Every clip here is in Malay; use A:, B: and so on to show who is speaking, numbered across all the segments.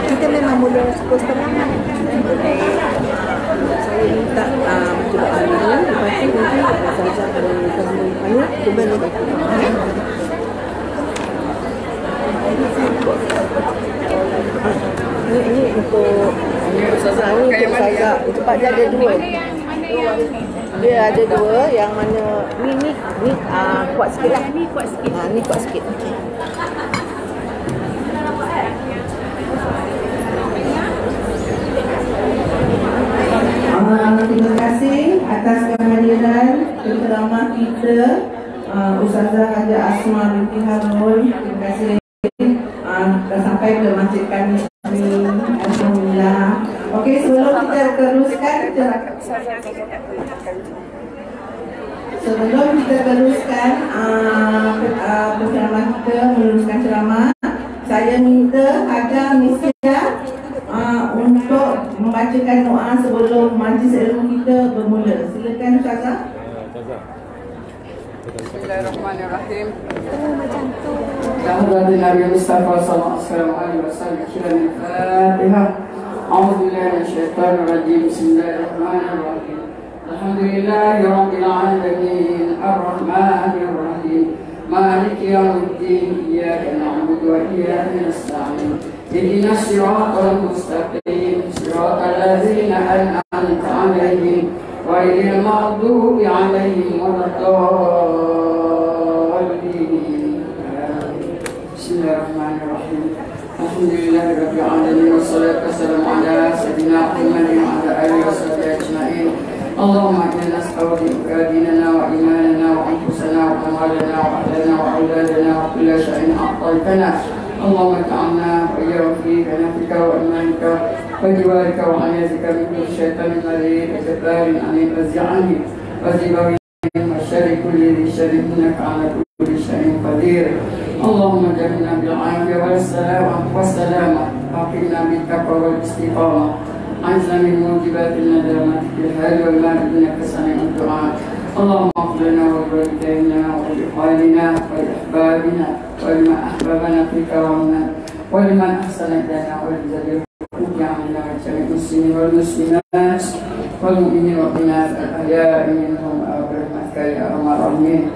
A: Kita memang mula pukul 9:30. Saya minta doa dulu, lepas tu nanti saja boleh banyak kembali lagi. Ini untuk Ustazah ni untuk saya. Itu Pak dia ada dua. Dia ada dua yang mana ni kuat sikit lah. Ni kuat sikit. Ni kuat sikit. Okey. Terima kasih atas kehadiran penceramah kita Ustazah Haja Asma binti Harun. Terima kasih sampai ke masjid kami. Alhamdulillah. Okey, sebelum kita teruskan penceramah kita meneruskan ceramah, saya minta Haja Misya untuk membacakan doa sebelum majlis ilmu kita bermula. Silakan Ustazah.
B: Bismillahirrahmanirrahim. Alhamdulillah Nabi Mustafa sallallahu alaihi wasallam. Al-Fatihah. A'udzubillahi minasyaitonir rajim. Bismillahirrahmanirrahim. Alhamdulillahirabbil alamin. Arrahmanir rahim. Maliki yaumiddin. Iyyaka na'budu wa iyyaka nasta'in. Ihdinas siratal mustaqim. Siratal ladzina an'amta 'alaihim ghairil maghdubi 'alaihim waladdallin. Bismillahirrahmanirrahim. Alhamdulillahirabbil alamin wassalatu wassalamu ala sayyidina Muhammadin wa ala alihi washabbihi ajma'in. Allahumma inna nas'aluka dinana wa imanana wa anfusana wa amwalana wa ahlana wa auladana wa kulla shay'in a'taytana. Allahumma ta'amna wa iyyahu fi kanafika wa imanika wa jiwarika wa anazika min kulli syaitanir marid wa jabbarin anil az'ani wa zibawi wa syarri kulli syarrin innaka ala kulli syai'in qadir. Allahumma jannibna bil 'afiyati was salamah wa qina bit taqwa wal istiqamah. Anzilna min mujibatil nadamati fil hali wal mali innaka sami'ud du'a. Allahumma ighfir lana wa liwalidayna wa li ikhwanina wa li ahbabina wa liman ahbabana fika wa liman ahsana ilaina wa li jami'il mu'minina wa jami'il muslimin wal muslimat wal mu'minin wal mu'minat al-ahya'i minhum wa birahmatika ya arhamar rahimin.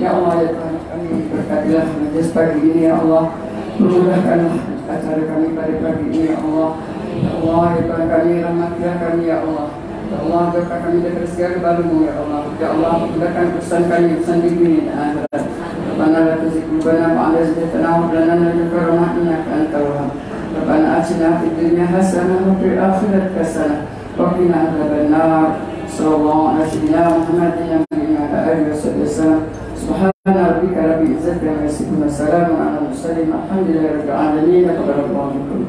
B: Ya Allah, ya Tuhan kami, berkatilah majlis pagi ini ya Allah. Mudahkanlah acara kami pada pagi ini ya Allah. Ya Allah, ya Tuhan kami, rahmatilah kami ya Allah. Ya Allah, jauhkan kami dari segala baru-Mu ya Allah. Ya Allah, mudahkan urusan kami, urusan di dunia dan akhirat. Rabbana la tuzigh qulubana ba'da idh hadaytana wa hab lana min ladunka rahmatan innaka antal wahhab. Rabbana atina fid dunya hasanah wa fil akhirati hasanah wa qina adzabannar. Sallallahu ala sayyidina Muhammadin wa ala alihi wasallam. Subhana rabbika rabbil izzati amma yasifun wa salamun ala mursalin walhamdulillahi rabbil alamin. Taqabbalallahu minkum.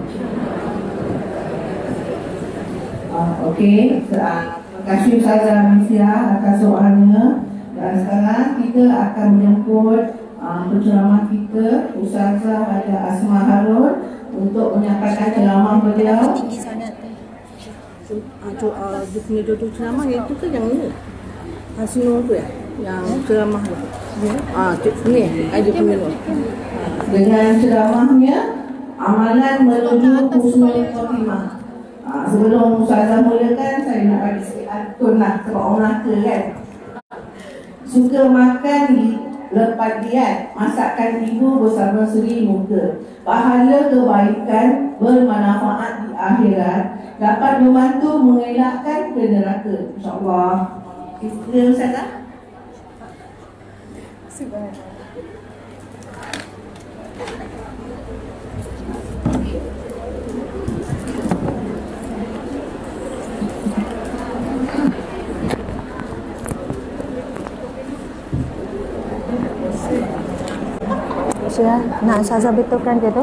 C: Okey, terima kasih Ustazah Misya atas soalnya. Dan sekarang kita akan menjemput penceramah kita Ustazah Haja Asma Harun untuk menyampaikan ceramah beliau.
A: Dia punya jodoh ceramah itu ke yang ni? Hasnul tu ya? Yang ceramah tu? Ni, dia punya tu.
C: Dengan ceramahnya amalan menuju husnul khotimah. Sebelum Ustazah mulakan, saya nak bagi sikit antun lah sebab orang Melaka kan. Suka makan lepas diet, masakan ibu bersama Seri Muka. Pahala kebaikan bermanfaat di akhirat, dapat membantu mengelakkan ke neraka. InsyaAllah. Kita Ustazah. Subhanallah.
D: Saya nak Ustazah betulkan je tu.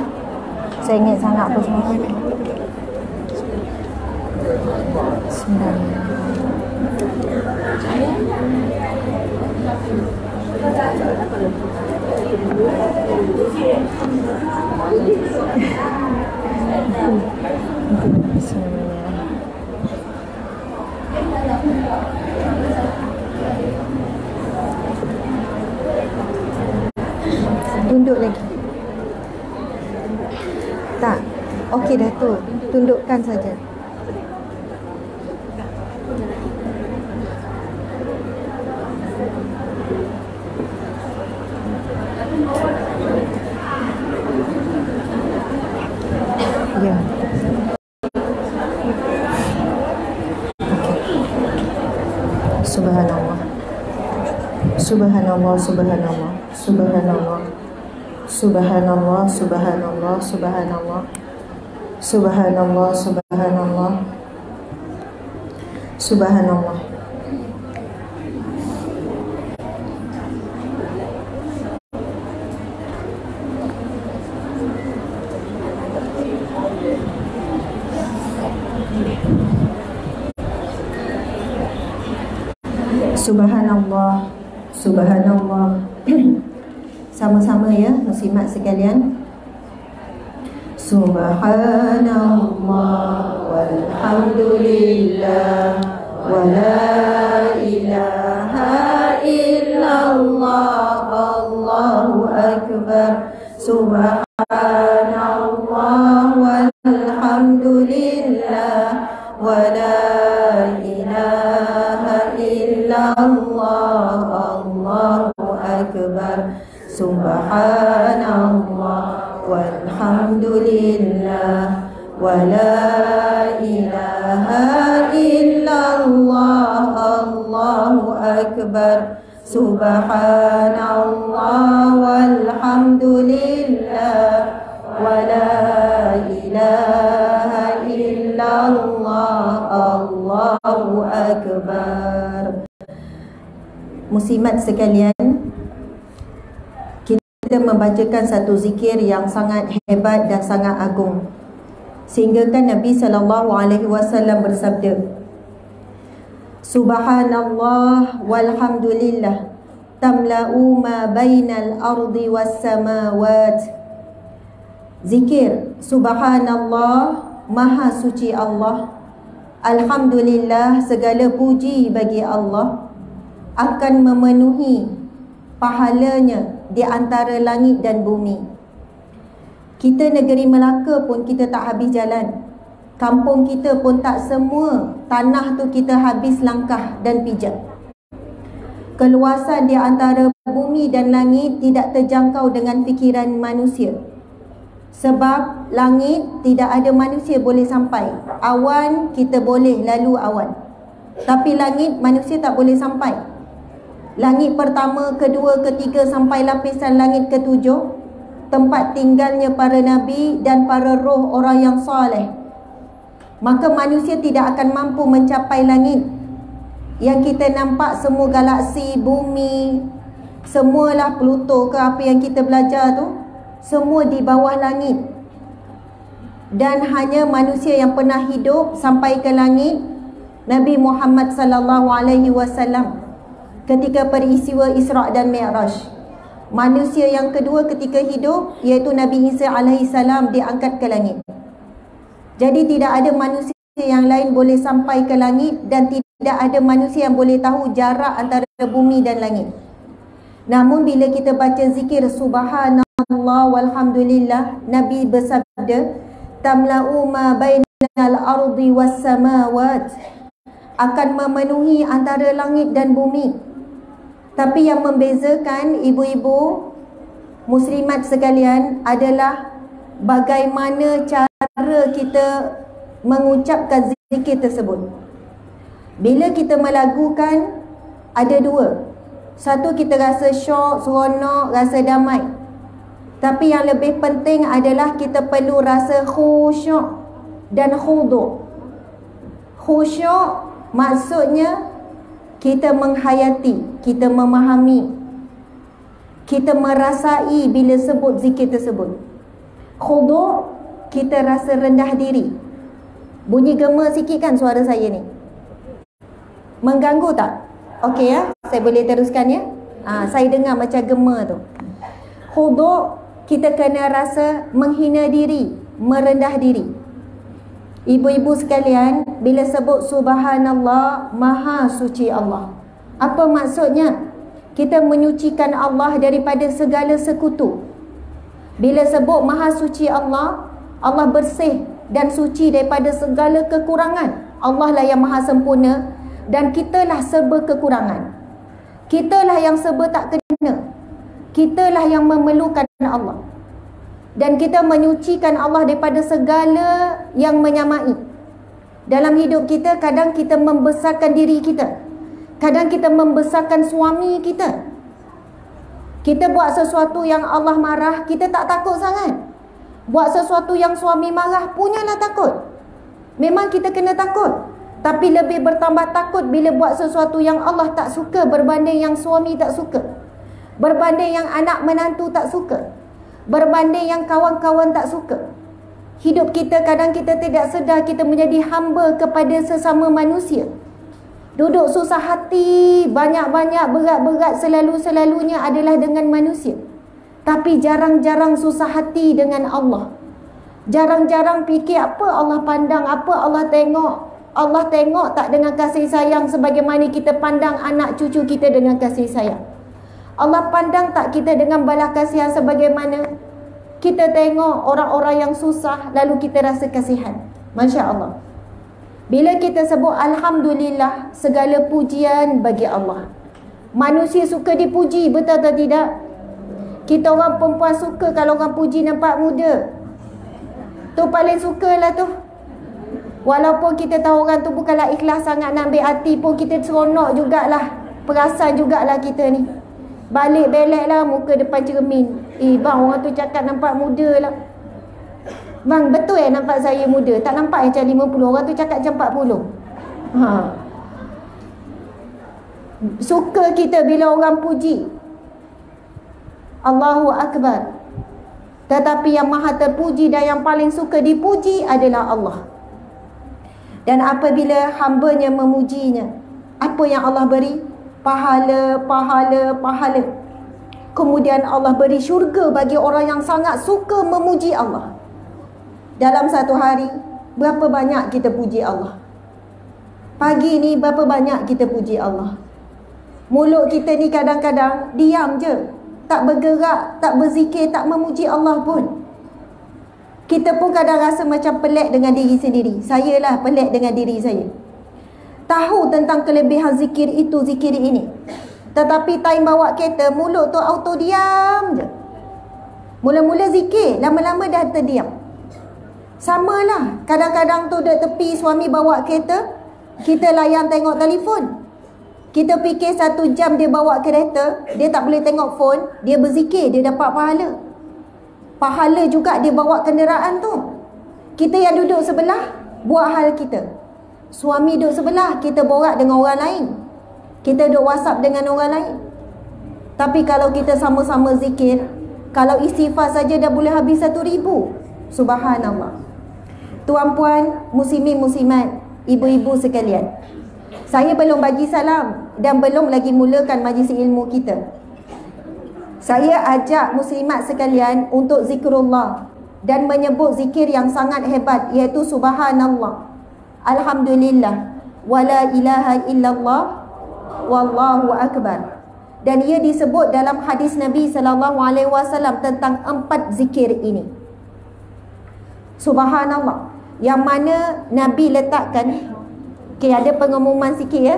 D: Saya ingat sangat apa semua. Bismillah. Okey dah tu. Tundukkan saja. Ya. Subhanallah. Subhanallah, subhanallah. Subhanallah. Subhanallah, subhanallah, subhanallah. Subhanallah, subhanallah. Subhanallah. Subhanallah. Subhanallah. Sama-sama ya muslimat sekalian. Subhanallah walhamdulillah wa la ilaha illallah Allahu akbar. Subhanallah walhamdulillah wa la ilaha illallah Allahu akbar. Subhanallah walhamdulillah wa la ilaha illallah Allahu akbar. Subhanallah walhamdulillah wa la ilaha illallah Allahu akbar. Muslimat sekalian, kita membacakan satu zikir yang sangat hebat dan sangat agung. Sehingga kan Nabi SAW bersabda, Subhanallah walhamdulillah tamla'u ma bainal ardi was samawat. Zikir Subhanallah, Maha suci Allah, Alhamdulillah, segala puji bagi Allah, akan memenuhi pahalanya di antara langit dan bumi. Kita negeri Melaka pun kita tak habis jalan. Kampung kita pun tak semua tanah tu kita habis langkah dan pijak. Keluasan di antara bumi dan langit tidak terjangkau dengan fikiran manusia. Sebab langit tidak ada manusia boleh sampai. Awan kita boleh lalu awan. Tapi langit manusia tak boleh sampai. Langit pertama, kedua, ketiga sampai lapisan langit ketujuh, tempat tinggalnya para nabi dan para roh orang yang soleh. Maka manusia tidak akan mampu mencapai langit. Yang kita nampak semua galaksi, bumi, semualah Pluto ke apa yang kita belajar tu, semua di bawah langit. Dan hanya manusia yang pernah hidup sampai ke langit, Nabi Muhammad SAW ketika peristiwa Isra' dan Mi'raj. Manusia yang kedua ketika hidup iaitu Nabi Isa alaihissalam diangkat ke langit. Jadi tidak ada manusia yang lain boleh sampai ke langit dan tidak ada manusia yang boleh tahu jarak antara bumi dan langit. Namun bila kita baca zikir Subhanallah walhamdulillah, Nabi bersabda, tamla'u ma bainal ardi was samawat, akan memenuhi antara langit dan bumi. Tapi yang membezakan ibu-ibu muslimat sekalian adalah bagaimana cara kita mengucapkan zikir tersebut. Bila kita melagukan, ada dua. Satu, kita rasa syok, seronok, rasa damai. Tapi yang lebih penting adalah kita perlu rasa khusyuk dan khudu'. Khusyuk maksudnya kita menghayati, kita memahami, kita merasai bila sebut zikir tersebut. Khudu', kita rasa rendah diri. Bunyi gema sikit kan suara saya ni? Mengganggu tak? Okey ya, saya boleh teruskan ya. Saya dengar macam gema tu. Khudu', kita kena rasa menghina diri, merendah diri. Ibu-ibu sekalian, bila sebut Subhanallah, Maha suci Allah, apa maksudnya? Kita menyucikan Allah daripada segala sekutu. Bila sebut Maha suci Allah, Allah bersih dan suci daripada segala kekurangan. Allah lah yang maha sempurna dan kitalah serba kekurangan. Kitalah yang serba tak kena. Kitalah yang memerlukan Allah. Dan kita menyucikan Allah daripada segala yang menyamai. Dalam hidup kita, kadang kita membesarkan diri kita. Kadang kita membesarkan suami kita. Kita buat sesuatu yang Allah marah, kita tak takut sangat. Buat sesuatu yang suami marah, punyalah takut. Memang kita kena takut. Tapi lebih bertambah takut bila buat sesuatu yang Allah tak suka berbanding yang suami tak suka. Berbanding yang anak menantu tak suka. Berbanding yang kawan-kawan tak suka. Hidup kita kadang kita tidak sedar kita menjadi hamba kepada sesama manusia. Duduk susah hati, banyak-banyak, berat-berat selalu-selalunya adalah dengan manusia. Tapi jarang-jarang susah hati dengan Allah. Jarang-jarang fikir apa Allah pandang, apa Allah tengok. Allah tengok tak dengan kasih sayang sebagaimana kita pandang anak cucu kita dengan kasih sayang. Allah pandang tak kita dengan balas kasihan sebagaimana kita tengok orang-orang yang susah lalu kita rasa kasihan. Masya Allah. Bila kita sebut Alhamdulillah, segala pujian bagi Allah. Manusia suka dipuji, betul atau tidak? Kita orang perempuan suka kalau orang puji nampak muda. Tu paling sukalah tu. Walaupun kita tahu orang tu bukanlah ikhlas sangat nak ambil hati pun kita seronok jugalah. Perasan jugalah kita ni. Balik belek lah muka depan cermin. Bang, orang tu cakap nampak muda lah. Bang, betul nampak saya muda? Tak nampak macam 50, orang tu cakap macam 40. Suka kita bila orang puji. Allahu Akbar. Tetapi yang maha terpuji dan yang paling suka dipuji adalah Allah. Dan apabila hambanya memujinya, apa yang Allah beri? Pahala, pahala, pahala. Kemudian Allah beri syurga bagi orang yang sangat suka memuji Allah. Dalam satu hari, berapa banyak kita puji Allah? Pagi ni berapa banyak kita puji Allah? Mulut kita ni kadang-kadang diam je, tak bergerak, tak berzikir, tak memuji Allah pun. Kita pun kadang rasa macam pelik dengan diri sendiri. Saya lah pelik dengan diri saya. Tahu tentang kelebihan zikir itu, zikir ini. Tetapi time bawa kereta, mulut tu auto diam je. Mula-mula zikir, lama-lama dah terdiam. Samalah, kadang-kadang tu duduk tepi suami bawa kereta, kita layan tengok telefon. Kita fikir 1 jam dia bawa kereta, dia tak boleh tengok phone, dia berzikir, dia dapat pahala. Pahala juga dia bawa kenderaan tu. Kita yang duduk sebelah, buat hal kita. Suami duduk sebelah, kita borak dengan orang lain. Kita duduk WhatsApp dengan orang lain. Tapi kalau kita sama-sama zikir, kalau istighfar saja dah boleh habis 1,000. Subhanallah. Tuan-puan, muslimin muslimat, ibu-ibu sekalian, saya belum bagi salam dan belum lagi mulakan majlis ilmu kita. Saya ajak muslimat sekalian untuk zikrullah dan menyebut zikir yang sangat hebat, iaitu Subhanallah, Alhamdulillah, Wala ilaha illallah, Wallahu Akbar. Dan ia disebut dalam hadis Nabi SAW tentang 4 zikir ini. Subhanallah, yang mana Nabi letakkan. Okey, ada pengumuman sikit ya.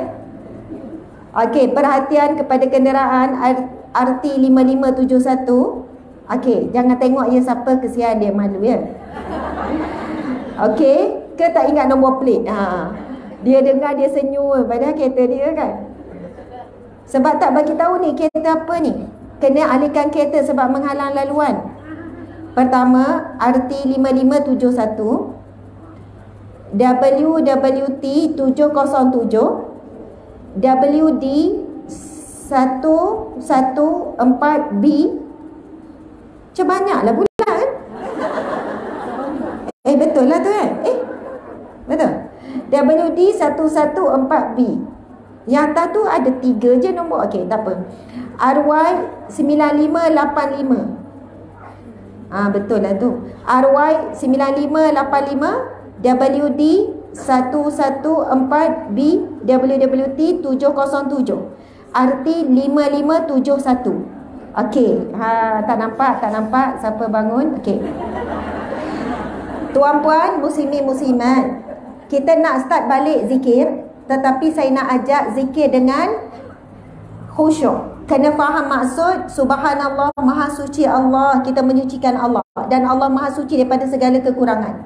D: Okey, perhatian kepada kenderaan RT 5571. Okey, jangan tengok je siapa, kesian dia, malu ya. Okey, ke tak ingat nombor plate? Dia dengar dia senyum padahal kereta dia kan. Sebab tak bagi tahu ni kereta apa ni. Kena alihkan kereta sebab menghalang laluan. Pertama, RT 5571, WWT 707, WD 114B. Macam banyaklah pula kan. Betul lah tu kan. Betul. WD 114B. Yang atas tu ada 3 je nombor. Okey, tak apa. RY 9585. Betul lah tu. RY 9585, WD 114B, WWT 707, RT 5571. Okey, tak nampak siapa bangun. Okey. Tuan-puan, muslimin muslimat, kita nak start balik zikir, tetapi saya nak ajak zikir dengan khusyuk. Kena faham maksud. Subhanallah, maha suci Allah, kita menyucikan Allah, dan Allah maha suci daripada segala kekurangan.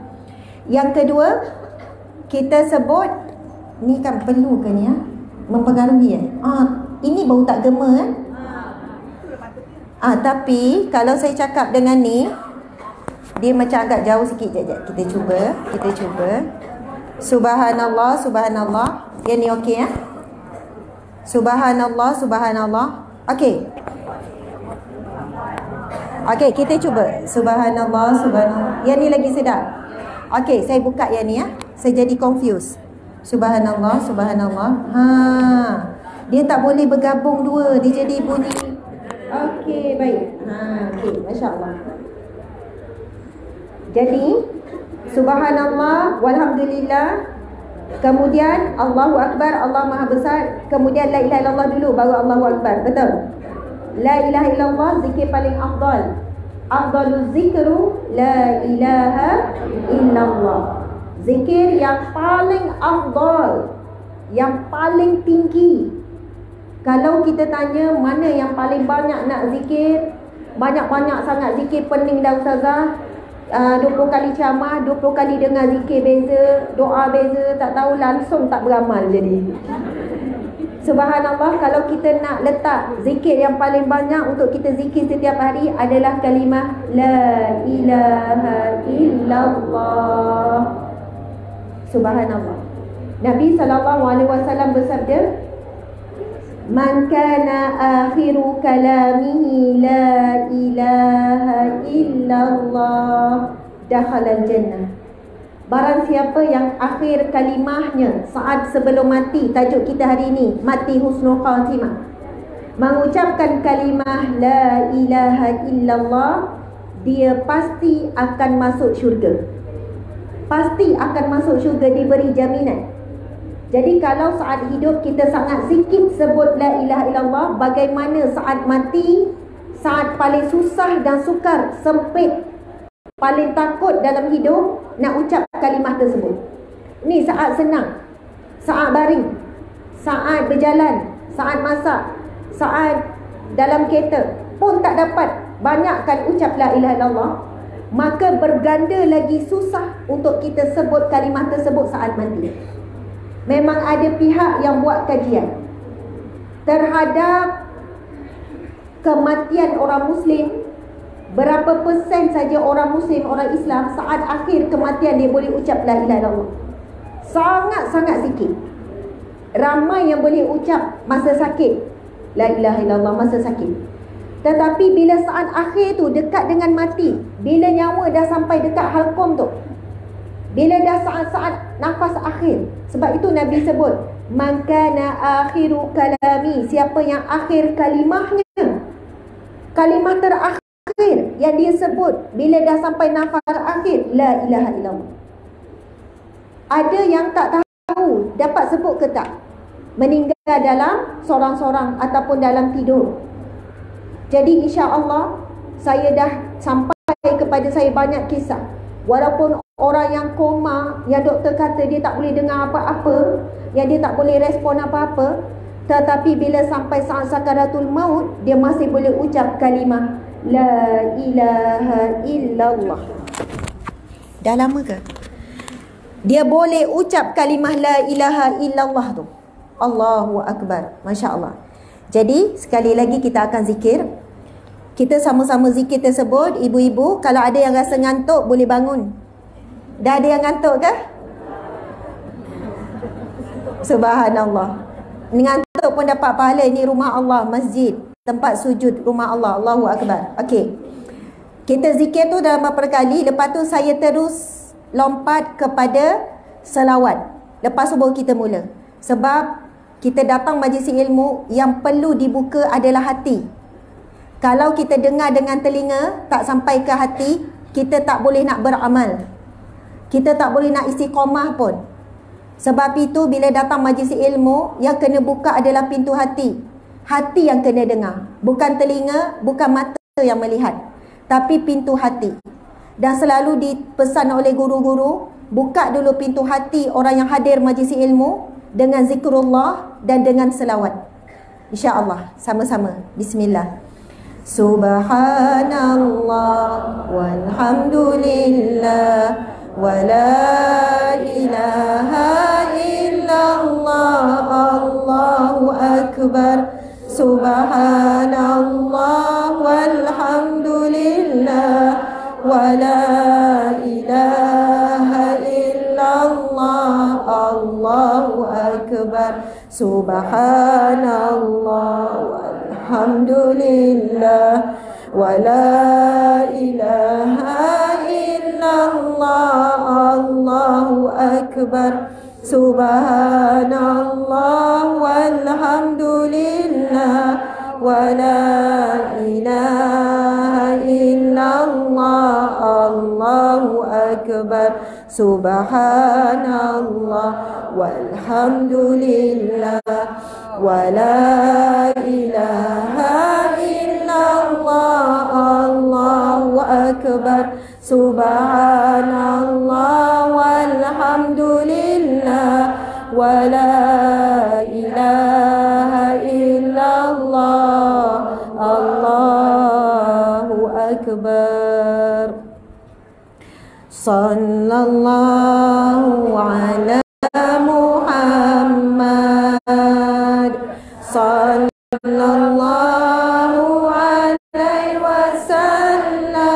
D: Yang kedua, kita sebut, ni kan perlu ke ni mempengaruhi ini baru tak gema tapi kalau saya cakap dengan ni, dia macam agak jauh sikit. Sekejap, kita cuba. Subhanallah, subhanallah. Yang ni okey ya? Subhanallah, subhanallah. Okey. Okey, kita cuba. Subhanallah, subhanallah. Yang ni lagi sedap. Okey, saya buka yang ni ya. Saya jadi confused. Subhanallah, subhanallah. Dia tak boleh bergabung dua. Dia jadi bunyi. Okey, baik. Okey, masya-Allah. Jadi, subhanallah, walhamdulillah. Kemudian Allahu Akbar, Allah Maha Besar. Kemudian la ilaha illallah dulu, baru Allahu Akbar. Betul? La ilaha illallah zikir paling afdal. Afdalul zikru la ilaha illallah. Zikir yang paling afdal, yang paling tinggi. Kalau kita tanya mana yang paling banyak nak zikir, banyak-banyak sangat zikir pening dah ustazah. 20 kali ceramah, 20 kali dengar zikir beza, doa beza, tak tahu langsung tak beramal jadi. Subhanallah, kalau kita nak letak zikir yang paling banyak untuk kita zikir setiap hari adalah kalimah la ilaha illallah. Subhanallah. Nabi SAW bersabda, man kana akhiru kalamihi la ilaha illallah dakhala al-jannah. Barang siapa yang akhir kalimahnya saat sebelum mati, tajuk kita hari ini, mati husnul khatimah, mengucapkan kalimah la ilaha illallah, dia pasti akan masuk syurga. Pasti akan masuk syurga, diberi jaminan. Jadi kalau saat hidup kita sangat sikit sebut la ilaha illallah, bagaimana saat mati, saat paling susah dan sukar, sempit, paling takut dalam hidup, nak ucap kalimah tersebut. Ni saat senang, saat baring, saat berjalan, saat masak, saat dalam kereta pun tak dapat banyakkan ucap la ilaha illallah, maka berganda lagi susah untuk kita sebut kalimah tersebut saat mati. Memang ada pihak yang buat kajian terhadap kematian orang Muslim. Berapa persen saja orang Muslim, orang Islam saat akhir kematian dia boleh ucap la ilaha illallah? Sangat-sangat sikit. Ramai yang boleh ucap masa sakit la ilaha illallah, masa sakit. Tetapi bila saat akhir tu, dekat dengan mati, bila nyawa dah sampai dekat halqum tu, bila dah saat-saat nafas akhir. Sebab itu Nabi sebut, man kana akhiru kalami, siapa yang akhir kalimahnya, kalimah terakhir yang dia sebut bila dah sampai nafas akhir, la ilaha illallah. Ada yang tak tahu dapat sebut ke tak, meninggal dalam sorang-sorang ataupun dalam tidur. Jadi insya-Allah saya dah sampai kepada saya banyak kisah. Walaupun orang yang koma, yang doktor kata dia tak boleh dengar apa-apa, yang dia tak boleh respon apa-apa, tetapi bila sampai saat sakaratul maut, dia masih boleh ucap kalimah la ilaha illallah. Dah lama ke? Dia boleh ucap kalimah la ilaha illallah tu. Allahu Akbar. Masya Allah. Jadi sekali lagi kita akan zikir. Kita sama-sama zikir tersebut. Ibu-ibu, kalau ada yang rasa ngantuk, boleh bangun. Dah ada yang ngantuk ke? Subhanallah. Ngantuk pun dapat pahala. Ini rumah Allah, masjid, tempat sujud rumah Allah. Allahu Akbar. Okey. Kita zikir tu dalam beberapa kali. Lepas tu saya terus lompat kepada selawat. Lepas tu baru kita mula. Sebab kita datang majlis ilmu, yang perlu dibuka adalah hati. Kalau kita dengar dengan telinga, tak sampai ke hati, kita tak boleh nak beramal. Kita tak boleh nak istiqamah pun. Sebab itu bila datang majlis ilmu, yang kena buka adalah pintu hati. Hati yang kena dengar. Bukan telinga, bukan mata yang melihat, tapi pintu hati. dan selalu dipesan oleh guru-guru, buka dulu pintu hati orang yang hadir majlis ilmu dengan zikrullah dan dengan selawat. InsyaAllah sama-sama. Bismillah. Subhanallah walhamdulillah wa la ilaha illallah, Allahu akbar. Subhanallah walhamdulillah wa la ilaha illallah, Allahu akbar. Subhanallah walhamdulillah wa la ilaha illallah, Allahu akbar. Subhanallah walhamdulillah wa la ilaha illallah, Allahu akbar. Subhanallah walhamdulillah wa la ilaha illallah, Allahu akbar. Subhanallah walhamdulillah wa la ilaha illallah, Allahu akbar. Sallallahu ala Muhammad, sallallahu alaihi wasallam,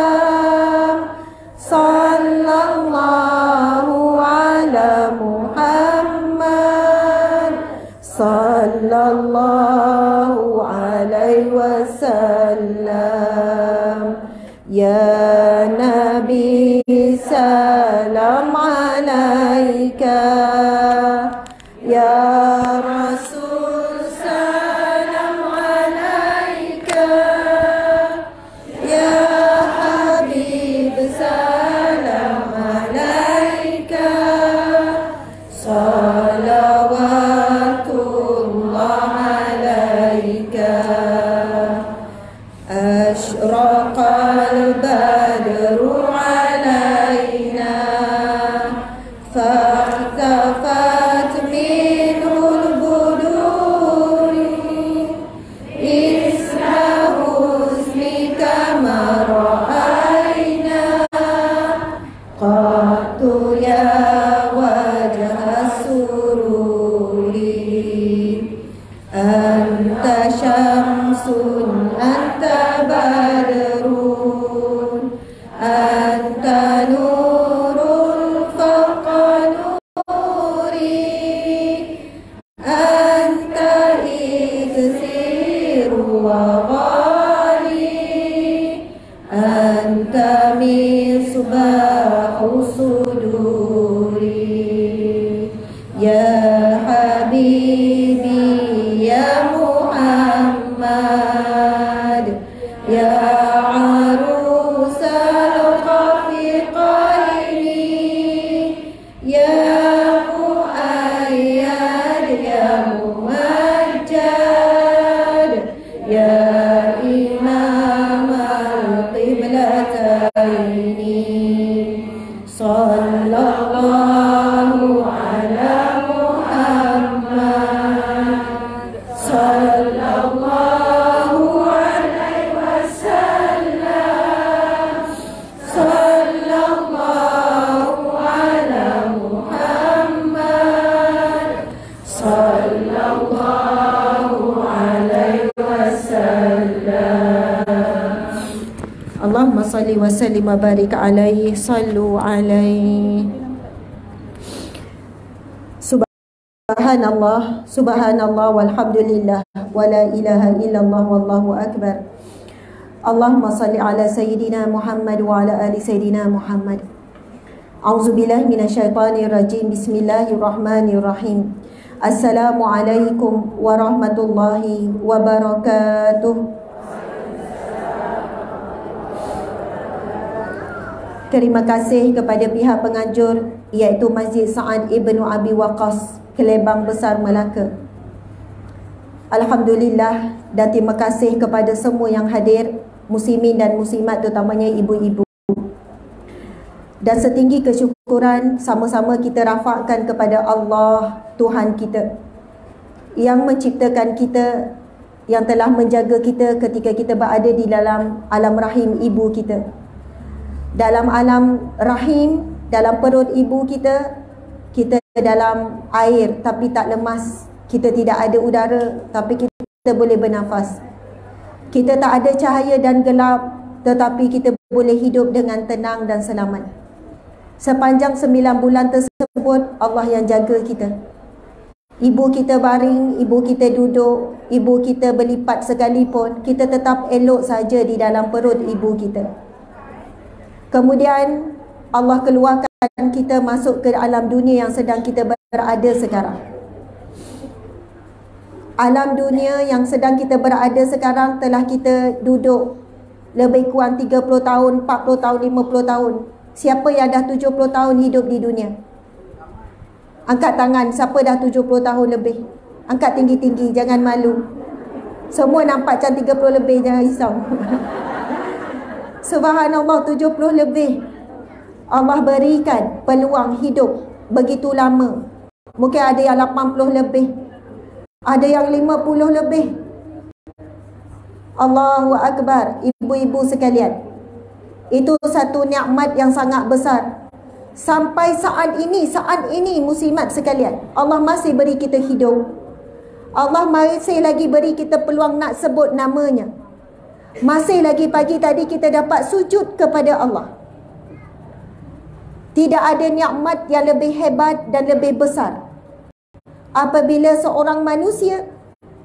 D: sallallahu ala Muhammad, sallallahu alaihi wasallam. Ya Nabi salam alaika, ya Rasul salam alaika, ya Habib salam alaika, salawatullah alaika. Ashraqal badru alaina فاختفت منه البدور إثر حسنك ما رأينا قط يا وجه السرور أنت شمس أنت بدر أنت نور فوق نوري أنت إكسير وغالي أنت مصباح صدوري يا حبيبي يا محمد يا عروس الخفقين يا مؤيد يا ممجد يا إمام القبلتين صلى الله على محمد صلى الله عليه وسلم صلى الله على محمد صلى الله عليه وسلم. Allahumma salli wa sallim wa barik alaihi, sallu alaihi. Subhanallah, subhanallah walhamdulillah wa la ilaha illallah wallahu akbar. Allahumma salli ala sayyidina Muhammad wa ala ali sayyidina Muhammad. A'udzubillahi minasyaitonir rajim. Bismillahirrahmanirrahim. Assalamualaikum warahmatullahi wabarakatuh. Terima kasih kepada pihak penganjur iaitu Masjid Sa'ad Ibn Abi Waqqas, Kelebang Besar, Melaka. Alhamdulillah, dan terima kasih kepada semua yang hadir, muslimin dan muslimat, terutamanya ibu-ibu. Dan setinggi kesyukuran sama-sama kita rafakkan kepada Allah Tuhan kita yang menciptakan kita, yang telah menjaga kita ketika kita berada di dalam alam rahim ibu kita. Dalam alam rahim, dalam perut ibu kita, kita dalam air tapi tak lemas. Kita tidak ada udara tapi kita boleh bernafas. Kita tak ada cahaya dan gelap tetapi kita boleh hidup dengan tenang dan selamat. Sepanjang 9 bulan tersebut, Allah yang jaga kita. Ibu kita baring, ibu kita duduk, ibu kita berlipat sekalipun, kita tetap elok saja di dalam perut ibu kita. Kemudian Allah keluarkan kita masuk ke alam dunia yang sedang kita berada sekarang. Alam dunia yang sedang kita berada sekarang telah kita duduk lebih kurang 30 tahun, 40 tahun, 50 tahun. Siapa yang dah 70 tahun hidup di dunia? Angkat tangan, siapa dah 70 tahun lebih? Angkat tinggi-tinggi, jangan malu. Semua nampak macam 30 lebih, jangan risau. Subhanallah, 70 lebih. Allah berikan peluang hidup begitu lama. Mungkin ada yang 80 lebih, ada yang 50 lebih. Allahu Akbar, ibu-ibu sekalian. Itu satu nikmat yang sangat besar. Sampai saat ini muslimat sekalian, Allah masih beri kita hidup. Allah masih lagi beri kita peluang nak sebut namanya. Masih lagi pagi tadi kita dapat sujud kepada Allah. Tidak ada nikmat yang lebih hebat dan lebih besar apabila seorang manusia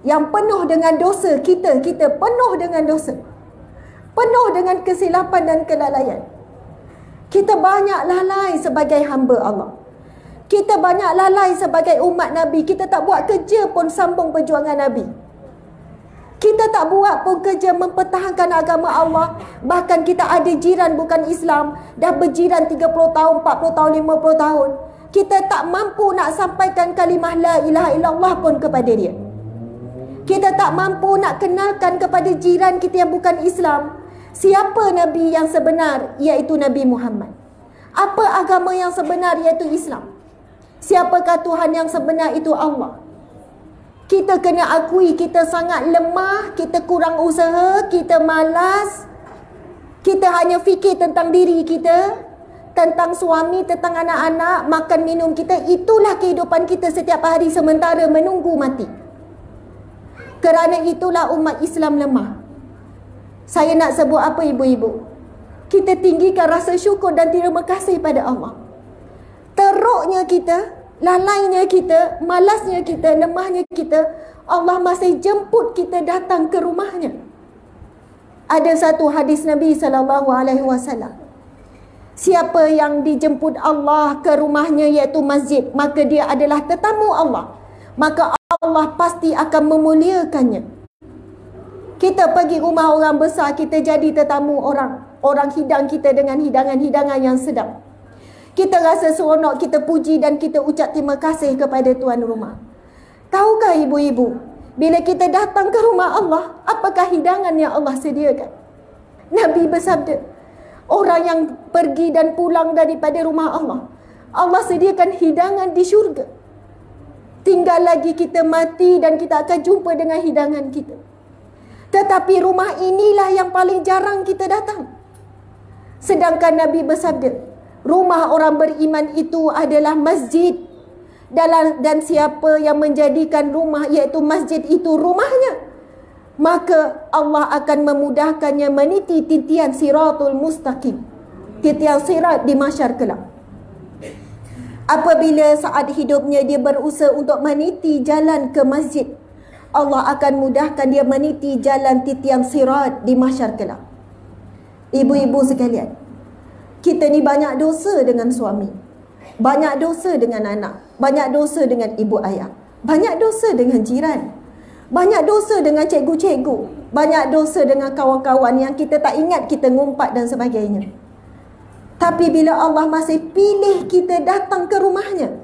D: yang penuh dengan dosa, kita penuh dengan dosa, penuh dengan kesilapan dan kelalaian. Kita banyak lalai sebagai hamba Allah. Kita banyak lalai sebagai umat Nabi. Kita tak buat kerja pun sambung perjuangan Nabi. Kita tak buat pun kerja mempertahankan agama Allah. Bahkan kita ada jiran bukan Islam, dah berjiran 30 tahun, 40 tahun, 50 tahun. Kita tak mampu nak sampaikan kalimah la ilaha illallah pun kepada dia. Kita tak mampu nak kenalkan kepada jiran kita yang bukan Islam siapa Nabi yang sebenar, iaitu Nabi Muhammad. Apa agama yang sebenar, iaitu Islam. Siapakah Tuhan yang sebenar, itu Allah. Kita kena akui kita sangat lemah, kita kurang usaha, kita malas. Kita hanya fikir tentang diri kita, tentang suami, tentang anak-anak, makan minum kita. Itulah kehidupan kita setiap hari sementara menunggu mati. Kerana itulah umat Islam lemah. Saya nak sebut apa ibu-ibu? Kita tinggikan rasa syukur dan terima kasih pada Allah. Teruknya kita, lalainya kita, malasnya kita, lemahnya kita, Allah masih jemput kita datang ke rumahnya. Ada satu hadis Nabi SAW. Siapa yang dijemput Allah ke rumahnya iaitu masjid, maka dia adalah tetamu Allah. Maka Allah pasti akan memuliakannya. Kita pergi rumah orang besar, kita jadi tetamu orang. Orang hidang kita dengan hidangan-hidangan yang sedap. Kita rasa seronok, kita puji dan kita ucap terima kasih kepada tuan rumah. Tahukah ibu-ibu, bila kita datang ke rumah Allah, apakah hidangan yang Allah sediakan? Nabi bersabda, orang yang pergi dan pulang daripada rumah Allah, Allah sediakan hidangan di syurga. Tinggal lagi kita mati dan kita akan jumpa dengan hidangan kita. Tetapi rumah inilah yang paling jarang kita datang. Sedangkan Nabi bersabda, rumah orang beriman itu adalah masjid. Dan siapa yang menjadikan rumah iaitu masjid itu rumahnya, maka Allah akan memudahkannya meniti titian siratul mustaqim, titian sirat di mahsyar kelak. Apabila saat hidupnya dia berusaha untuk meniti jalan ke masjid, Allah akan mudahkan dia meniti jalan titian sirat di mahsyar kelak. Ibu-ibu sekalian, kita ni banyak dosa dengan suami, banyak dosa dengan anak, banyak dosa dengan ibu ayah, banyak dosa dengan jiran, banyak dosa dengan cikgu-cikgu, banyak dosa dengan kawan-kawan yang kita tak ingat kita ngumpat dan sebagainya. Tapi bila Allah masih pilih kita datang ke rumahnya,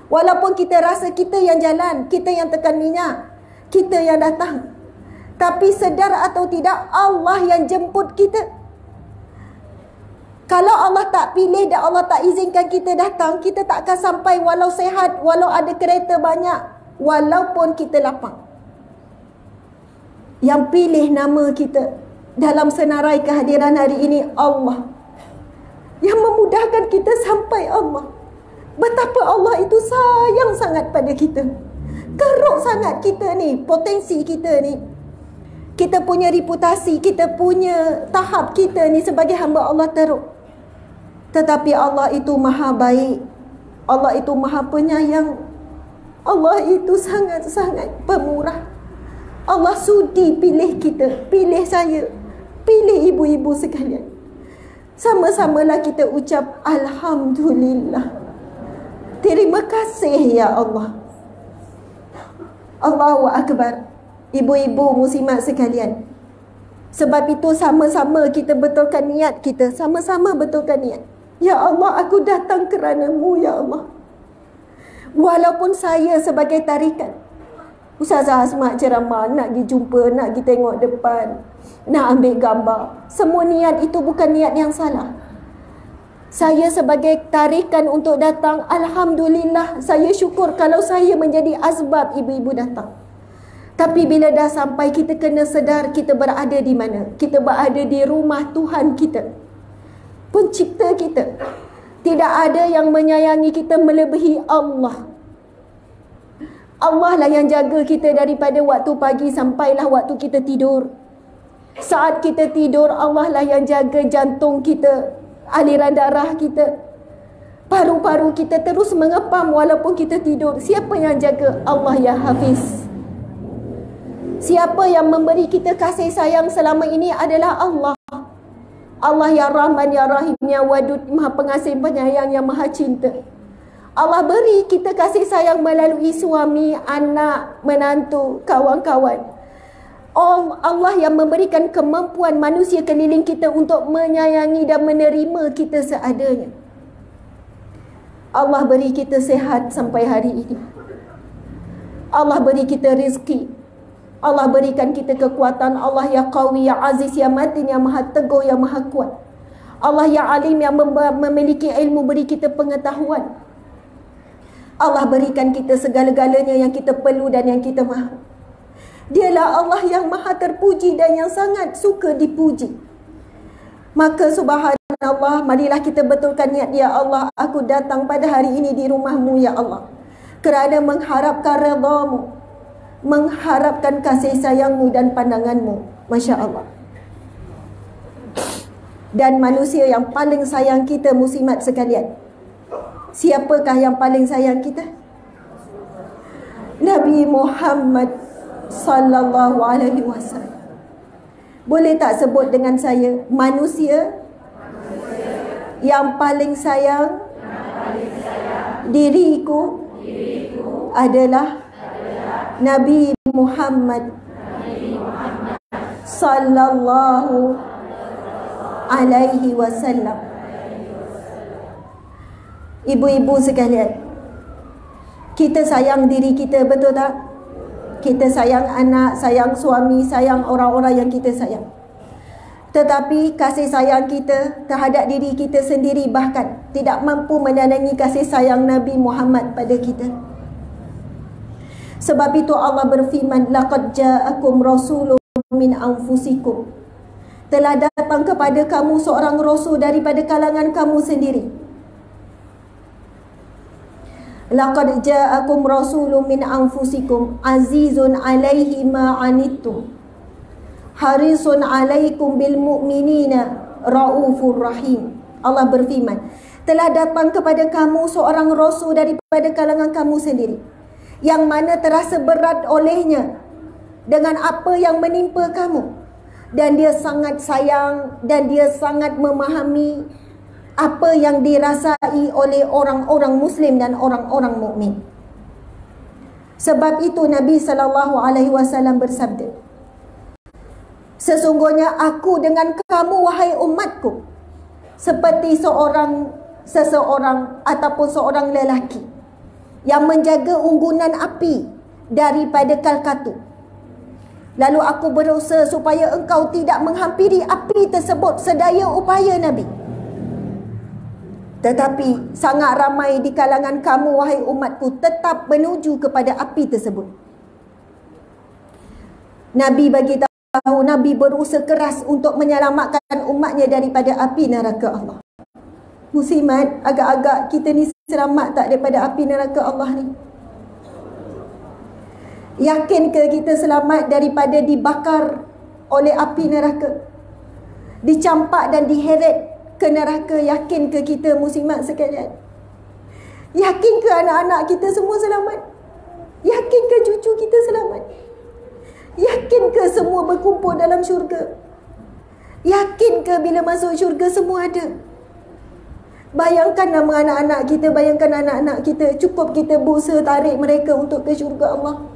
D: walaupun kita rasa kita yang jalan, kita yang tekan minyak, kita yang datang, tapi sedar atau tidak, Allah yang jemput kita. Kalau Allah tak pilih dan Allah tak izinkan kita datang, kita tak akan sampai walau sehat, walau ada kereta banyak, walaupun kita lapang. Yang pilih nama kita dalam senarai kehadiran hari ini Allah. Yang memudahkan kita sampai Allah. Betapa Allah itu sayang sangat pada kita. Teruk sangat kita ni, potensi kita ni. Kita punya reputasi, kita punya tahap kita ni sebagai hamba Allah teruk. Tetapi Allah itu maha baik. Allah itu maha penyayang. Allah itu sangat-sangat pemurah. Allah sudi pilih kita, pilih saya, pilih ibu-ibu sekalian. Sama-samalah kita ucap Alhamdulillah. Terima kasih ya Allah. Allahu Akbar. Ibu-ibu muslimat sekalian. Sebab itu sama-sama kita betulkan niat kita. Sama-sama betulkan niat. Ya Allah, aku datang kerana-Mu ya Allah. Walaupun saya sebagai tarikat, Ustazah Asma ceramah, nak pergi jumpa, nak pergi tengok depan, nak ambil gambar. Semua niat itu bukan niat yang salah. Saya sebagai tarikan untuk datang, Alhamdulillah, saya syukur kalau saya menjadi asbab ibu-ibu datang. Tapi bila dah sampai, kita kena sedar kita berada di mana. Kita berada di rumah Tuhan kita, Pencipta kita. Tidak ada yang menyayangi kita melebihi Allah. Allah lah yang jaga kita daripada waktu pagi sampailah waktu kita tidur. Saat kita tidur, Allah lah yang jaga jantung kita, aliran darah kita, paru-paru kita terus mengepam walaupun kita tidur. Siapa yang jaga? Allah ya Hafiz. Siapa yang memberi kita kasih sayang selama ini adalah Allah. Allah ya Rahman ya Rahim ya Wadud, Maha Pengasih Penyayang yang Maha Cinta. Allah beri kita kasih sayang melalui suami, anak, menantu, kawan-kawan. Allah yang memberikan kemampuan manusia keliling kita untuk menyayangi dan menerima kita seadanya. Allah beri kita sehat sampai hari ini. Allah beri kita rezeki. Allah berikan kita kekuatan. Allah ya Qawi, ya Aziz, ya Matin, yang Maha Teguh, yang Maha Kuat. Allah ya Alim, yang memiliki ilmu, beri kita pengetahuan. Allah berikan kita segala-galanya yang kita perlu dan yang kita mahu. Dialah Allah yang maha terpuji dan yang sangat suka dipuji. Maka subhanallah, marilah kita betulkan niat. Ya Allah, aku datang pada hari ini di rumah-Mu ya Allah, kerana mengharapkan redha-Mu, mengharapkan kasih sayang-Mu dan pandangan-Mu. Masya Allah. Dan manusia yang paling sayang kita, muslimat sekalian, siapakah yang paling sayang kita? Nabi Muhammad sallallahu alaihi wasallam. Boleh tak sebut dengan saya, manusia yang paling sayang diriku adalah Nabi Muhammad sallallahu alaihi wasallam. Ibu-ibu sekalian, kita sayang diri kita, betul tak? Kita sayang anak, sayang suami, sayang orang-orang yang kita sayang. Tetapi kasih sayang kita terhadap diri kita sendiri bahkan tidak mampu menandingi kasih sayang Nabi Muhammad pada kita. Sebab itu Allah berfirman, laqad ja'akum rasulun min anfusikum. Telah datang kepada kamu seorang rasul daripada kalangan kamu sendiri. Laqad ja'akum rasulun min anfusikum azizun 'alaihi ma 'anittum harisun 'alaikum bil mu'minina raufur rahim. Allah berfirman, telah datang kepada kamu seorang rasul daripada kalangan kamu sendiri, yang mana terasa berat olehnya dengan apa yang menimpa kamu, dan dia sangat sayang dan dia sangat memahami apa yang dirasai oleh orang-orang Muslim dan orang-orang mukmin. Sebab itu Nabi SAW bersabda, sesungguhnya aku dengan kamu wahai umatku seperti seseorang ataupun seorang lelaki yang menjaga unggunan api daripada kalkatu. Lalu aku berusaha supaya engkau tidak menghampiri api tersebut sedaya upaya Nabi. Tetapi sangat ramai di kalangan kamu, wahai umatku, tetap menuju kepada api tersebut. Nabi bagi tahu, Nabi berusaha keras untuk menyelamatkan umatnya daripada api neraka Allah. Muslimat, agak-agak kita ni selamat tak daripada api neraka Allah ni? Yakin ke kita selamat daripada dibakar oleh api neraka, dicampak dan diheret ke neraka? Yakin ke kita, muslimat sekalian? Yakin ke anak-anak kita semua selamat? Yakin ke cucu kita selamat? Yakin ke semua berkumpul dalam syurga? Yakin ke bila masuk syurga semua ada? Bayangkan nama anak-anak kita, bayangkan anak-anak kita. Cukup kita berusaha tarik mereka untuk ke syurga Allah.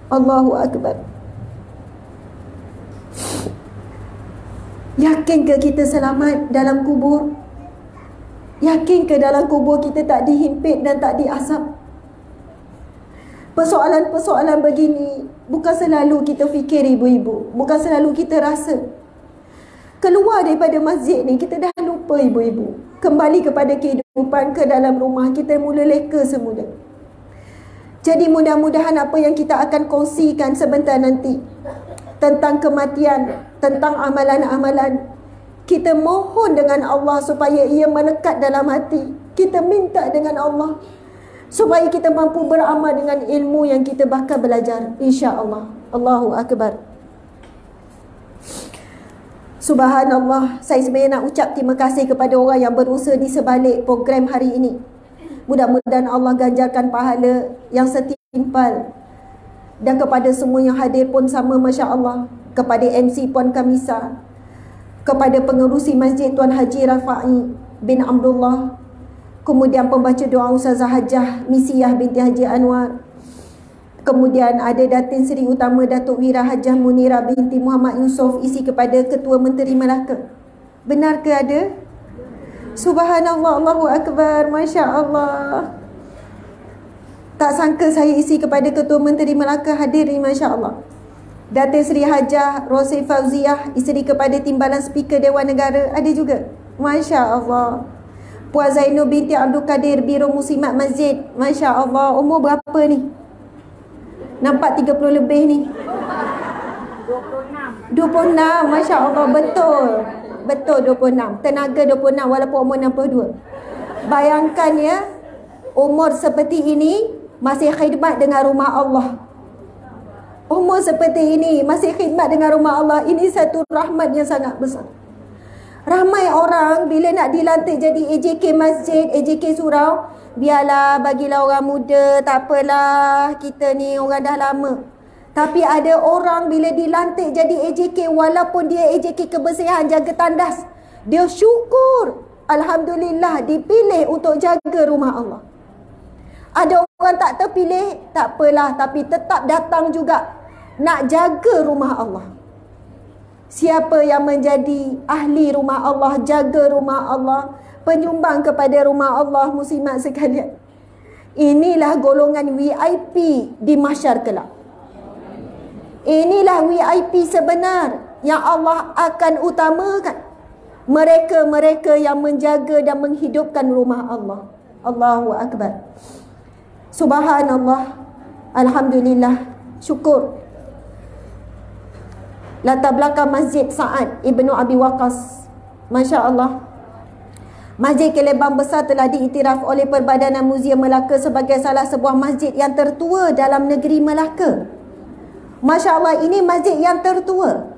D: Allahu Akbar. Yakin ke kita selamat dalam kubur? Yakin ke dalam kubur kita tak dihimpit dan tak diasap? Persoalan-persoalan begini bukan selalu kita fikir, ibu-ibu. Bukan selalu kita rasa. Keluar daripada masjid ni kita dah lupa, ibu-ibu. Kembali kepada kehidupan, ke dalam rumah kita mula leka semula. Jadi mudah-mudahan apa yang kita akan kongsikan sebentar nanti tentang kematian, tentang amalan-amalan, kita mohon dengan Allah supaya ia melekat dalam hati. Kita minta dengan Allah supaya kita mampu beramal dengan ilmu yang kita bakal belajar, insya-Allah. Allahu Akbar. Subhanallah, saya sebenarnya nak ucap terima kasih kepada orang yang berusaha di sebalik program hari ini. Mudah-mudahan Allah ganjarkan pahala yang setimpal. Dan kepada semua yang hadir pun sama, Masya Allah. Kepada MC Puan Kamisa, kepada pengerusi Masjid Tuan Haji Rafa'i bin Abdullah, kemudian pembaca doa Ustazah Hajah Misiyah binti Haji Anwar, kemudian ada Datin Seri Utama Datuk Wira Hajah Munira binti Muhammad Yusof, isi kepada Ketua Menteri Melaka. Benar ke ada? Subhanallah, Allahu Akbar, Masya Allah. Tak sangka saya isi kepada Ketua Menteri Melaka hadir ni, Masya Allah. Datin Seri Hajah Rosi Fauziah, isteri kepada Timbalan Speaker Dewan Negara, ada juga. Masya Allah. Puan Zainul binti Abdul Kadir, Biro Muslimat Masjid. Masya Allah. Umur berapa ni? Nampak 30 lebih ni. 26. Masya Allah. Betul. Betul 26. Tenaga 26 walaupun umur 62. Bayangkan ya, umur seperti ini masih khidmat dengan rumah Allah. Umur seperti ini masih khidmat dengan rumah Allah. Ini satu rahmat yang sangat besar. Ramai orang bila nak dilantik jadi AJK Masjid, AJK Surau, biarlah, bagilah orang muda, tak apalah, kita ni orang dah lama. Tapi ada orang bila dilantik jadi AJK, walaupun dia AJK kebersihan, jaga tandas, dia syukur, alhamdulillah dipilih untuk jaga rumah Allah. Ada orang tak terpilih, tak apalah, tapi tetap datang juga nak jaga rumah Allah. Siapa yang menjadi ahli rumah Allah, jaga rumah Allah, penyumbang kepada rumah Allah, muslimat sekalian, inilah golongan VIP di mahsyar kelak. Inilah VIP sebenar yang Allah akan utamakan. Mereka-mereka yang menjaga dan menghidupkan rumah Allah. Allahu Akbar. Subhanallah. Alhamdulillah. Syukur. Latar belakang Masjid Sa'ad Ibnu Abi Waqqas, Masya Allah. Masjid Kelebang Besar telah diiktiraf oleh Perbadanan Muzium Melaka sebagai salah sebuah masjid yang tertua dalam negeri Melaka. Masya Allah, ini masjid yang tertua.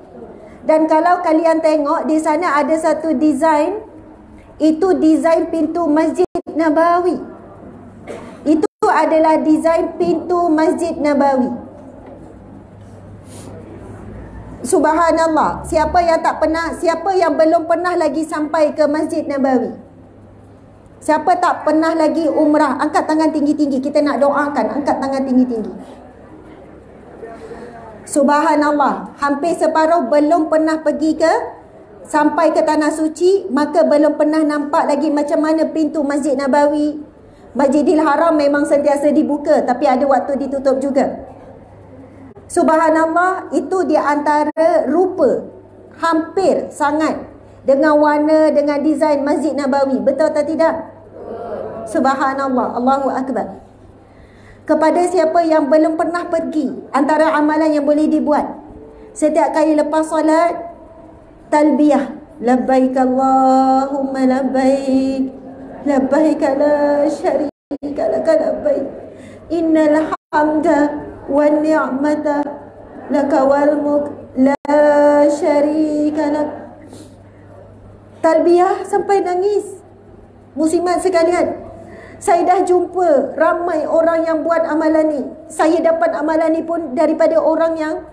D: Dan kalau kalian tengok di sana ada satu desain, itu desain pintu Masjid Nabawi. Itu adalah desain pintu Masjid Nabawi. Subhanallah. Siapa yang tak pernah, siapa yang belum pernah lagi sampai ke Masjid Nabawi? Siapa tak pernah lagi umrah? Angkat tangan tinggi-tinggi. Kita nak doakan. Angkat tangan tinggi-tinggi. Subhanallah. Hampir separuh belum pernah pergi ke, sampai ke Tanah Suci, maka belum pernah nampak lagi macam mana pintu Masjid Nabawi. Masjidil Haram memang sentiasa dibuka, tapi ada waktu ditutup juga. Subhanallah, itu di antara rupa hampir sangat dengan warna, dengan desain Masjid Nabawi. Betul atau tidak? Subhanallah, Allahu Akbar. Kepada siapa yang belum pernah pergi, antara amalan yang boleh dibuat, setiap kali lepas solat, talbiyah, labbaik Allahumma labbaik, labbaik la syarika lak labbaik, innal hamda wan ni'mata laka wal mulk la syarika lak. Talbiyah sampai nangis. Muslimat sekalian, saya dah jumpa ramai orang yang buat amalan ni. Saya dapat amalan ni pun daripada orang yang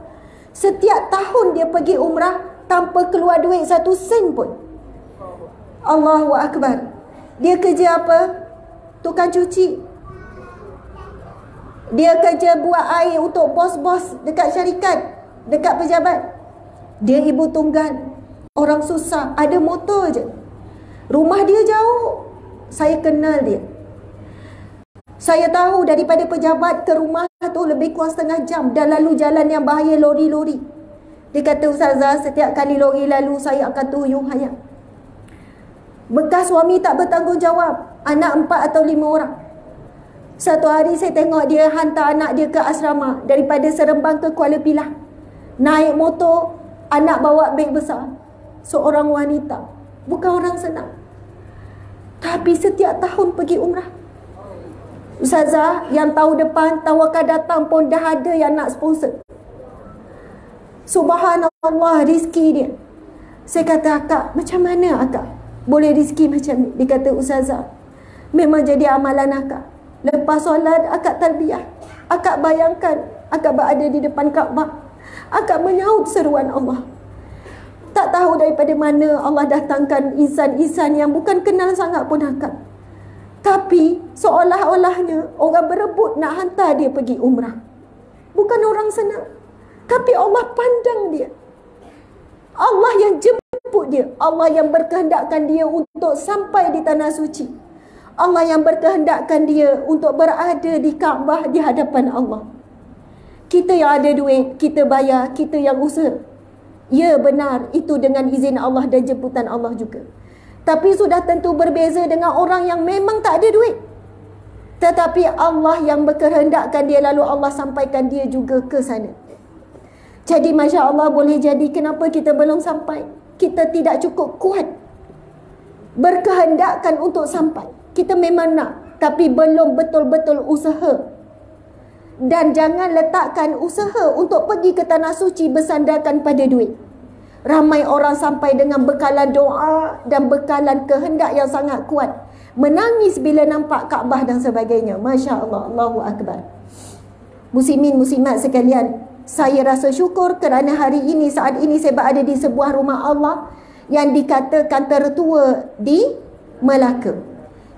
D: setiap tahun dia pergi umrah tanpa keluar duit 1 sen pun. Allahu Akbar. Dia kerja apa? Tukang cuci. Dia kerja buat air untuk bos-bos dekat syarikat, dekat pejabat. Dia ibu tunggal, orang susah, ada motor je. Rumah dia jauh. Saya kenal dia. Saya tahu daripada pejabat ke rumah tu lebih kurang setengah jam. Dan lalu jalan yang bahaya, lori-lori. Dia kata, Ustazah, setiap kali lori lalu saya akan tuyung hayat. Bekas suami tak bertanggungjawab. Anak 4 atau 5 orang. Satu hari saya tengok dia hantar anak dia ke asrama. Daripada Seremban ke Kuala Pilah. Naik motor, anak bawa beg besar. Seorang wanita. Bukan orang senang. Tapi setiap tahun pergi umrah. Ustazah, yang tahun depan tawakal datang pun dah ada yang nak sponsor. Subhanallah, rezeki dia. Saya kata, akak, macam mana akak boleh rezeki macam ni? Dia kata, Ustazah, memang jadi amalan akak. Lepas solat, akak talbiyah. Akak bayangkan, akak berada di depan Kaabah. Akak menyahut seruan Allah. Tak tahu daripada mana Allah datangkan insan-insan yang bukan kenal sangat pun akak. Tapi seolah-olahnya orang berebut nak hantar dia pergi umrah. Bukan orang senang. Tapi Allah pandang dia. Allah yang jemput dia. Allah yang berkehendakkan dia untuk sampai di tanah suci. Allah yang berkehendakkan dia untuk berada di Kaabah di hadapan Allah. Kita yang ada duit, kita bayar, kita yang usaha. Ya benar, itu dengan izin Allah dan jemputan Allah juga. Tapi sudah tentu berbeza dengan orang yang memang tak ada duit. Tetapi Allah yang berkehendakkan dia, lalu Allah sampaikan dia juga ke sana. Jadi Masya Allah, boleh jadi kenapa kita belum sampai? Kita tidak cukup kuat berkehendakkan untuk sampai. Kita memang nak, tapi belum betul-betul usaha. Dan jangan letakkan usaha untuk pergi ke tanah suci bersandarkan pada duit. Ramai orang sampai dengan bekalan doa dan bekalan kehendak yang sangat kuat. Menangis bila nampak Kaabah dan sebagainya. Masya Allah, Allahu Akbar. Muslimin, muslimat sekalian, saya rasa syukur kerana hari ini, saat ini saya berada di sebuah rumah Allah yang dikatakan tertua di Melaka.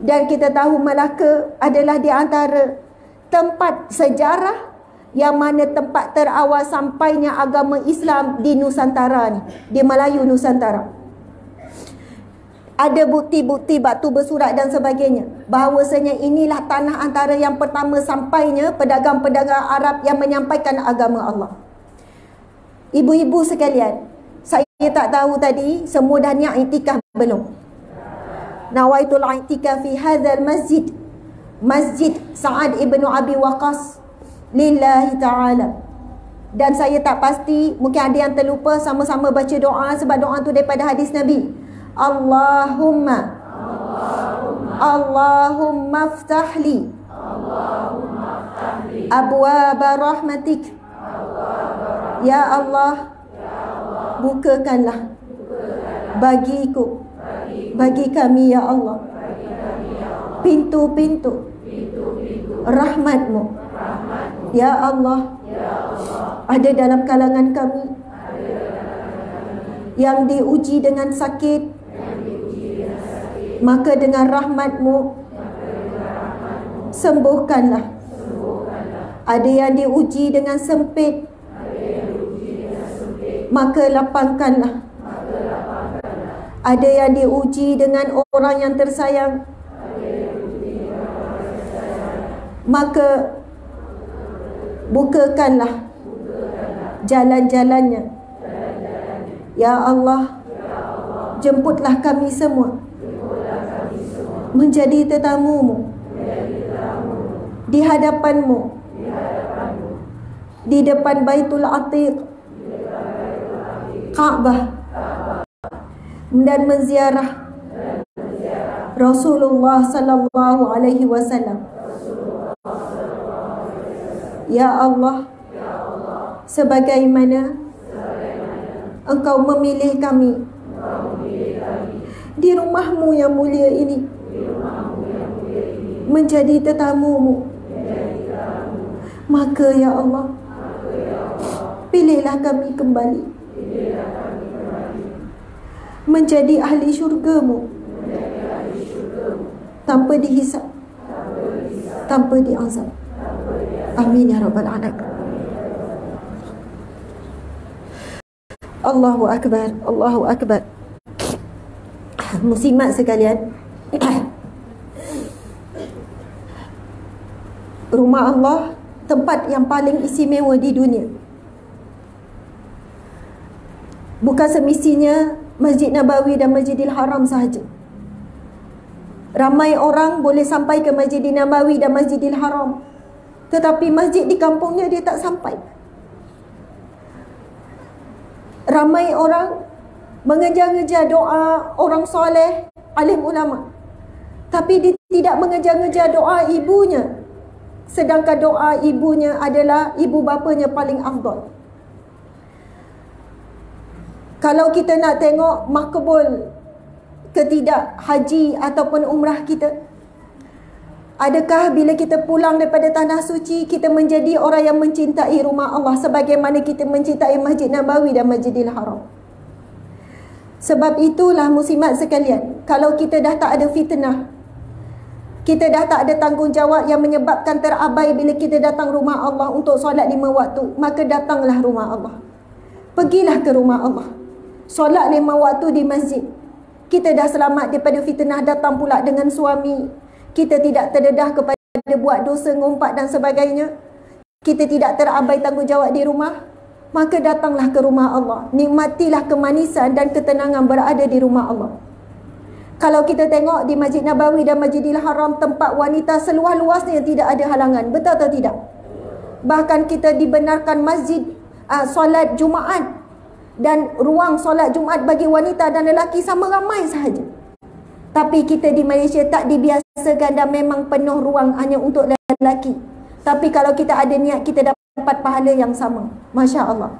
D: Dan kita tahu Melaka adalah di antara tempat sejarah yang mana tempat terawal sampainya agama Islam di Nusantara ni, di Melayu Nusantara. Ada bukti-bukti batu bersurat dan sebagainya bahawasanya inilah tanah antara yang pertama sampainya pedagang-pedagang Arab yang menyampaikan agama Allah. Ibu-ibu sekalian, saya tak tahu tadi semua dah niat iktikaf belum? Nawaitul i'tikaf fi hadzal masjid, Masjid Sa'ad ibn Abi Waqqas, lillahi ta'ala. Dan saya tak pasti, mungkin ada yang terlupa, sama-sama baca doa, sebab doa tu daripada hadis Nabi. Allahumma aftahli abwaba rahmatik. Ya Allah, bukakanlah bagiku, bagi kami ya Allah, pintu-pintu rahmatmu. Ya Allah, ada dalam kalangan kami yang diuji dengan sakit, maka dengan rahmatmu sembuhkanlah. Ada yang diuji dengan sempit, maka lapangkanlah. Ada yang diuji dengan orang yang tersayang, maka bukakanlah jalan-jalannya. Ya Allah, Jemputlah kami semua menjadi tetamu-Mu di hadapan-Mu, di depan Baitul Atiq, Kaabah, dan menziarah Rasulullah sallallahu alaihi wasallam. Ya Allah, sebagaimana Engkau memilih kami di rumah-Mu yang mulia ini menjadi tetamu-Mu, maka ya Allah, pilihlah kami kembali menjadi ahli syurga-Mu tanpa dihisab, tanpa diazab. Amin ya rabbal alamin. Allahu akbar, Allahu akbar. Muslimat sekalian, rumah Allah tempat yang paling istimewa di dunia. Bukan semestinya Masjid Nabawi dan Masjidil Haram sahaja. Ramai orang boleh sampai ke Masjidil Nabawi dan Masjidil Haram, tetapi masjid di kampungnya dia tak sampai. Ramai orang mengejar-ngejar doa orang soleh, alim ulama, tapi dia tidak mengejar-ngejar doa ibunya, sedangkan doa ibunya adalah ibu bapanya paling afdal. Kalau kita nak tengok makbul ke tidak haji ataupun umrah kita, adakah bila kita pulang daripada tanah suci kita menjadi orang yang mencintai rumah Allah sebagaimana kita mencintai Masjid Nabawi dan Masjidil Haram? Sebab itulah muslimat sekalian, kalau kita dah tak ada fitnah, kita dah tak ada tanggungjawab yang menyebabkan terabai bila kita datang rumah Allah untuk solat 5 waktu, maka datanglah rumah Allah. Pergilah ke rumah Allah, solat 5 waktu di masjid. Kita dah selamat daripada fitnah datang pula dengan suami. Kita tidak terdedah kepada buat dosa, ngumpat dan sebagainya. Kita tidak terabai tanggungjawab di rumah, maka datanglah ke rumah Allah. Nikmatilah kemanisan dan ketenangan berada di rumah Allah. Kalau kita tengok di Masjid Nabawi dan Masjidil Haram, tempat wanita seluas-luasnya tidak ada halangan. Betul atau tidak? Bahkan kita dibenarkan masjid solat Jumaat dan ruang solat Jumaat bagi wanita dan lelaki sama ramai sahaja. Tapi kita di Malaysia tak dibiasakan dan memang penuh ruang hanya untuk lelaki. Tapi kalau kita ada niat, kita dapat pahala yang sama. Masya Allah.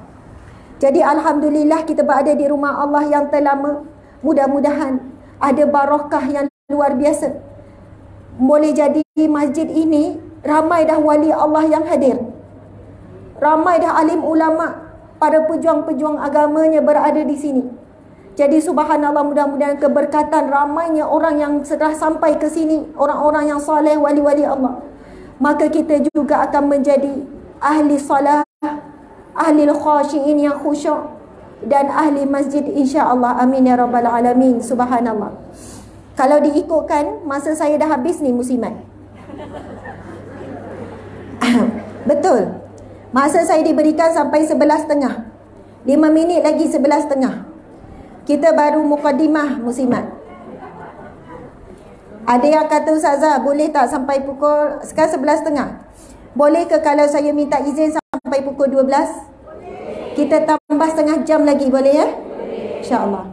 D: Jadi alhamdulillah kita berada di rumah Allah yang terlama. Mudah-mudahan ada barakah yang luar biasa. Boleh jadi masjid ini ramai dah wali Allah yang hadir, ramai dah alim ulama, para pejuang-pejuang agamanya berada di sini. Jadi subhanallah, mudah-mudahan keberkatan ramainya orang yang sudah sampai ke sini, orang-orang yang soleh, wali-wali Allah, maka kita juga akan menjadi ahli salah, ahli khasyiin yang khusyuk, dan ahli masjid insya-Allah. Amin ya rabbal alamin. Subhanallah. Kalau diikutkan, masa saya dah habis ni muslimat. Betul. Masa saya diberikan sampai 11.30. 5 minit lagi 11.30. Kita baru mukadimah muslimat. Ada yang kata, Ustazah, boleh tak sampai pukul, sekarang 11.30. Boleh ke kalau saya minta izin sampai pukul 12? Kita tambah setengah jam lagi, boleh ya? InsyaAllah.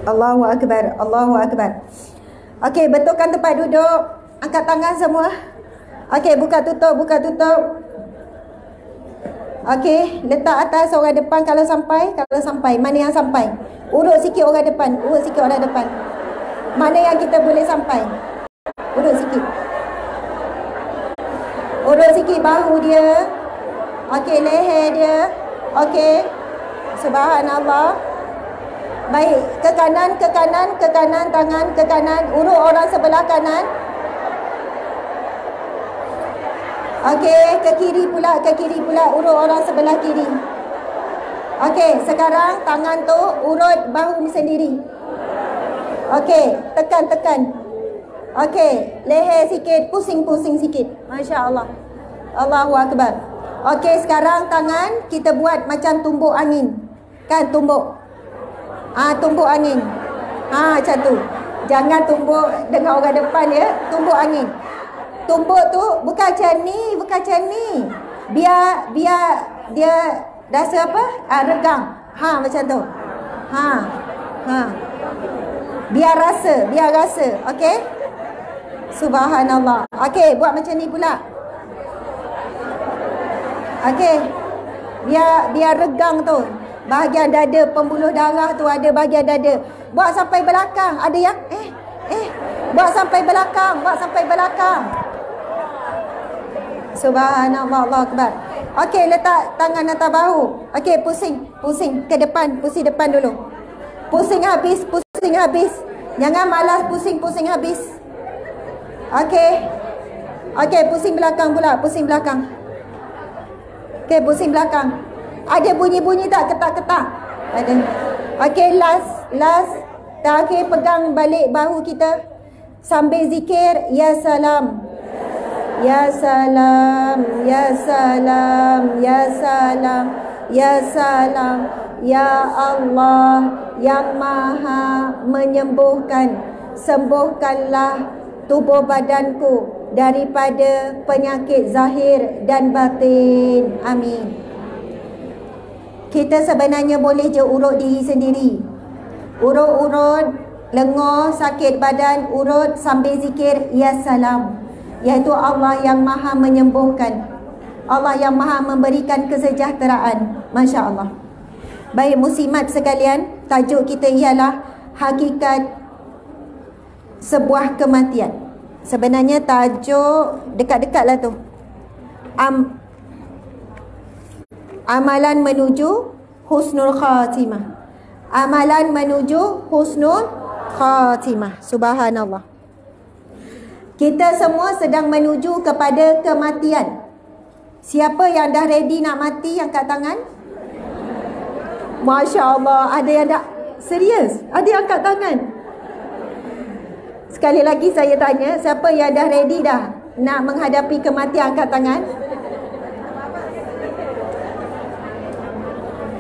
D: Allahu Akbar, Allahu Akbar. Okey, betulkan tempat duduk. Angkat tangan semua. Okey, buka tutup, buka tutup. Okey, letak atas orang depan kalau sampai. Kalau sampai, mana yang sampai? Urut sikit orang depan, urut sikit orang depan. Mana yang kita boleh sampai? Urut sikit. Urut sikit bahu dia. Okey, leher dia. Okey. Subhanallah. Baik, ke kanan, ke kanan, ke kanan, tangan ke kanan. Urut orang sebelah kanan. Okey, ke kiri pula, ke kiri pula. Urut orang sebelah kiri. Okey, sekarang tangan tu urut bahu sendiri. Okey, tekan, tekan. Okey, leher sikit, pusing-pusing sikit. Masya Allah. Allahu Akbar. Okey, sekarang tangan kita buat macam tumbuk angin. Kan tumbuk. Tumbuk angin. Macam tu. Jangan tumbuk dengan orang depan ya. Tumbuk angin. Tumbuk tu bukan macam ni, bukan macam ni. Biar dia rasa apa? Regang. Macam tu. Biar rasa. Okey? Subhanallah. Okey, buat macam ni pula. Okey. Biar regang tu. Bahagian dada, pembuluh darah tu ada bahagian dada. Buat sampai belakang. Ada yang buat sampai belakang, Subhanallah, Allah Akbar. Okey, letak tangan atas bahu. Okey, pusing ke depan, pusing depan dulu. Pusing habis. Jangan malas pusing habis. Okey, pusing belakang pula, pusing belakang. Okey, pusing belakang. Ada bunyi-bunyi tak? Ketak-ketak? Ada. Okey, last. Terakhir pegang balik bahu kita. Sambil zikir, Ya Salam. Ya Salam, Ya Salam, Ya Salam, Ya Salam. Ya Allah yang Maha menyembuhkan, sembuhkanlah tubuh badanku daripada penyakit zahir dan batin. Amin. Kita sebenarnya boleh je urut diri sendiri. Urut-urut, lengah, sakit badan, urut sambil zikir Ya Salam. Iaitu Allah yang Maha menyembuhkan, Allah yang Maha memberikan kesejahteraan. Masya Allah. Baik muslimat sekalian, tajuk kita ialah hakikat sebuah kematian. Sebenarnya tajuk dekat-dekat lah tu. Amalan menuju husnul khatimah. Amalan menuju husnul khatimah. Subhanallah. Kita semua sedang menuju kepada kematian. Siapa yang dah ready nak mati, angkat tangan. Masya Allah, ada yang dah serius, ada yang angkat tangan. Sekali lagi saya tanya, siapa yang dah ready dah nak menghadapi kematian, angkat tangan.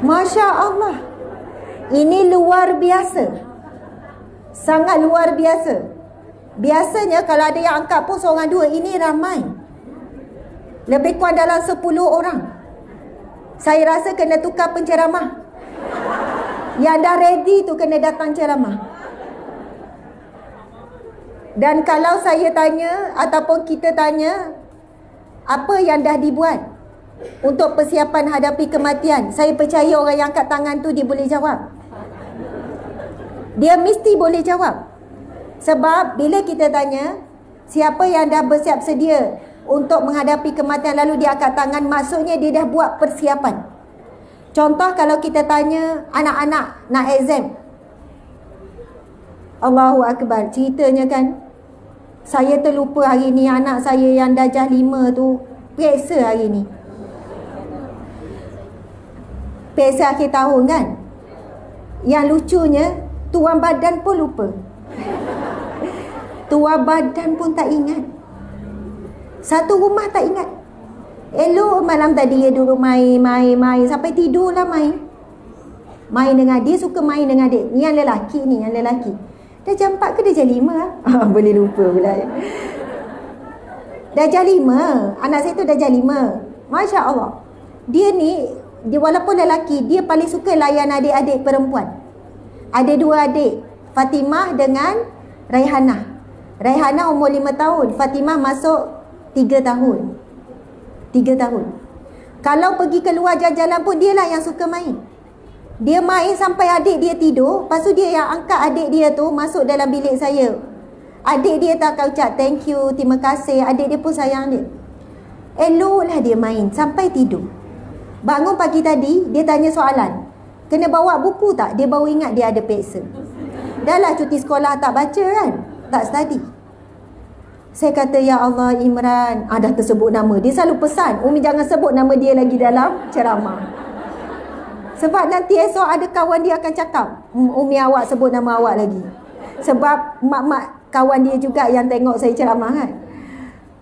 D: Masya Allah. Ini luar biasa. Sangat luar biasa. Biasanya kalau ada yang angkat pun seorang dua, ini ramai. Lebih kurang dalam 10 orang. Saya rasa kena tukar penceramah. Yang dah ready tu kena datang ceramah. Dan kalau saya tanya ataupun kita tanya, apa yang dah dibuat untuk persiapan hadapi kematian, saya percaya orang yang angkat tangan tu dia boleh jawab. Dia mesti boleh jawab. Sebab bila kita tanya siapa yang dah bersiap sedia untuk menghadapi kematian lalu dia angkat tangan, maksudnya dia dah buat persiapan. Contoh kalau kita tanya anak-anak nak exam, Allahu Akbar, ceritanya kan, saya terlupa hari ni anak saya yang darjah 5 tu periksa hari ni. Periksa akhir tahun kan. Yang lucunya, tuan badan pun lupa. Tuan badan pun tak ingat. Satu rumah tak ingat. Elok malam tadi dia duduk main sampai tidur lah main. Main dengan dia, suka main dengan adik. Ni yang lelaki ni, yang lelaki. Darjah 4 ke darjah 5 lah? Boleh lupa pula. Darjah 5. Anak saya tu darjah 5. Masya Allah. Dia ni, dia walaupun lelaki, dia paling suka layan adik-adik perempuan. Ada 2 adik, Fatimah dengan Raihanah. Raihanah umur 5 tahun, Fatimah masuk 3 tahun. 3 tahun. Kalau pergi keluar jalan-jalan pun dia lah yang suka main. Dia main sampai adik dia tidur. Lepas tu dia yang angkat adik dia tu masuk dalam bilik saya. Adik dia tak akan ucap thank you, terima kasih. Adik dia pun sayang dia. Eloklah dia main sampai tidur. Bangun pagi tadi, dia tanya soalan, kena bawa buku tak? Dia baru ingat dia ada peksa. Dah lah cuti sekolah tak baca kan? Tak study. Saya kata, ya Allah Imran, dah tersebut nama. Dia selalu pesan, Umi jangan sebut nama dia lagi dalam ceramah. Sebab nanti esok ada kawan dia akan cakap, Umi awak sebut nama awak lagi. Sebab mak-mak kawan dia juga yang tengok saya ceramah kan.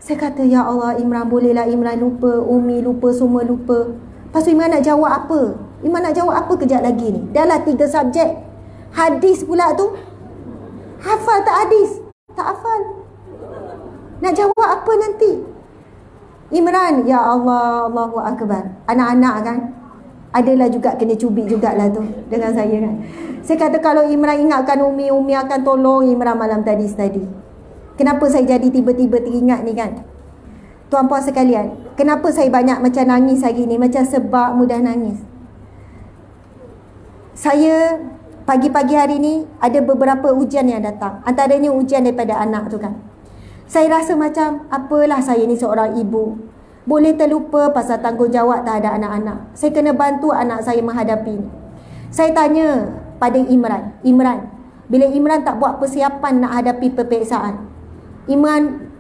D: Saya kata, ya Allah Imran, bolehlah Imran lupa, Umi lupa, semua lupa. Lepas tu Imran nak jawab apa? Imran nak jawab apa kejap lagi ni? Dah lah 3 subjek. Hadis pula tu, hafal tak hadis? Tak hafal. Nak jawab apa nanti? Imran, ya Allah, Allahu Akbar. Anak-anak kan, adalah juga kena cubit jugalah tu dengan saya kan. Saya kata kalau Imran ingatkan Umi, Umi akan tolong Imran malam tadi. Kenapa saya jadi tiba-tiba teringat ni kan? Tuan-puan sekalian, kenapa saya banyak macam nangis hari ni? Macam sebab mudah nangis. Saya pagi-pagi hari ni ada beberapa ujian yang datang. Antaranya ujian daripada anak tu kan. Saya rasa macam, apalah saya ni seorang ibu, boleh terlupa pasal tanggungjawab terhadap anak-anak. Saya kena bantu anak saya menghadapi ni. Saya tanya pada Imran, bila Imran tak buat persiapan nak hadapi peperiksaan, Imran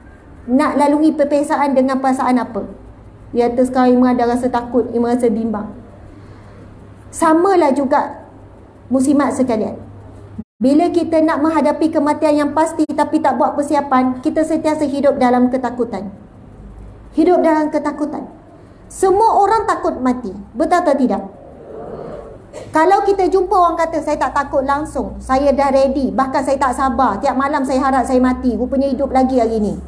D: nak lalui peperiksaan dengan perasaan apa? Dia kata sekarang Imran dah rasa takut, Imran rasa bimbang. Samalah juga muslimat sekalian. Bila kita nak menghadapi kematian yang pasti tapi tak buat persiapan, kita sentiasa hidup dalam ketakutan. Hidup dalam ketakutan. Semua orang takut mati, betul atau tidak? Kalau kita jumpa orang kata, saya tak takut langsung, saya dah ready, bahkan saya tak sabar, tiap malam saya harap saya mati, rupanya hidup lagi hari ni.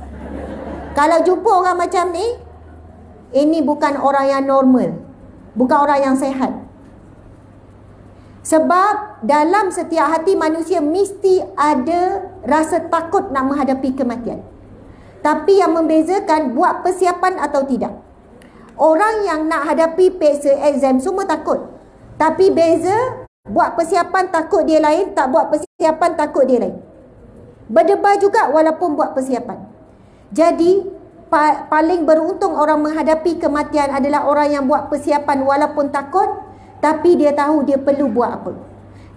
D: Kalau jumpa orang macam ni, ini bukan orang yang normal, bukan orang yang sehat. Sebab dalam setiap hati manusia mesti ada rasa takut nak menghadapi kematian. Tapi yang membezakan buat persiapan atau tidak. Orang yang nak hadapi peksa exam semua takut. Tapi beza, buat persiapan takut dia lain, tak buat persiapan takut dia lain. Berdebar juga walaupun buat persiapan. Jadi paling beruntung orang menghadapi kematian adalah orang yang buat persiapan walaupun takut, tapi dia tahu dia perlu buat apa.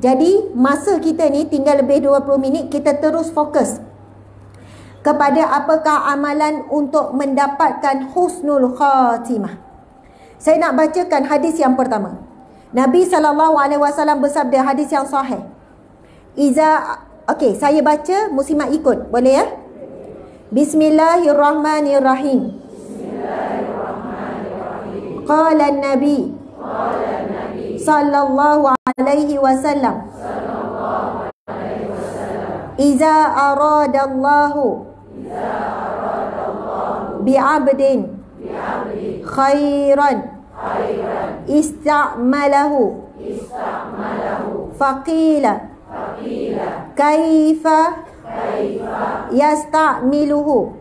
D: Jadi masa kita ni tinggal lebih 20 minit, kita terus fokus kepada apakah amalan untuk mendapatkan husnul khatimah. Saya nak bacakan hadis yang pertama. Nabi SAW bersabda, hadis yang sahih. Okey, saya baca, muslimat ikut, boleh ya? Bismillahirrahmanirrahim. Qala an-nabi sallallahu alaihi wasallam, Iza aradallahu bi'abdin khairan ista'malahu faqila kaifa yasta'miluhu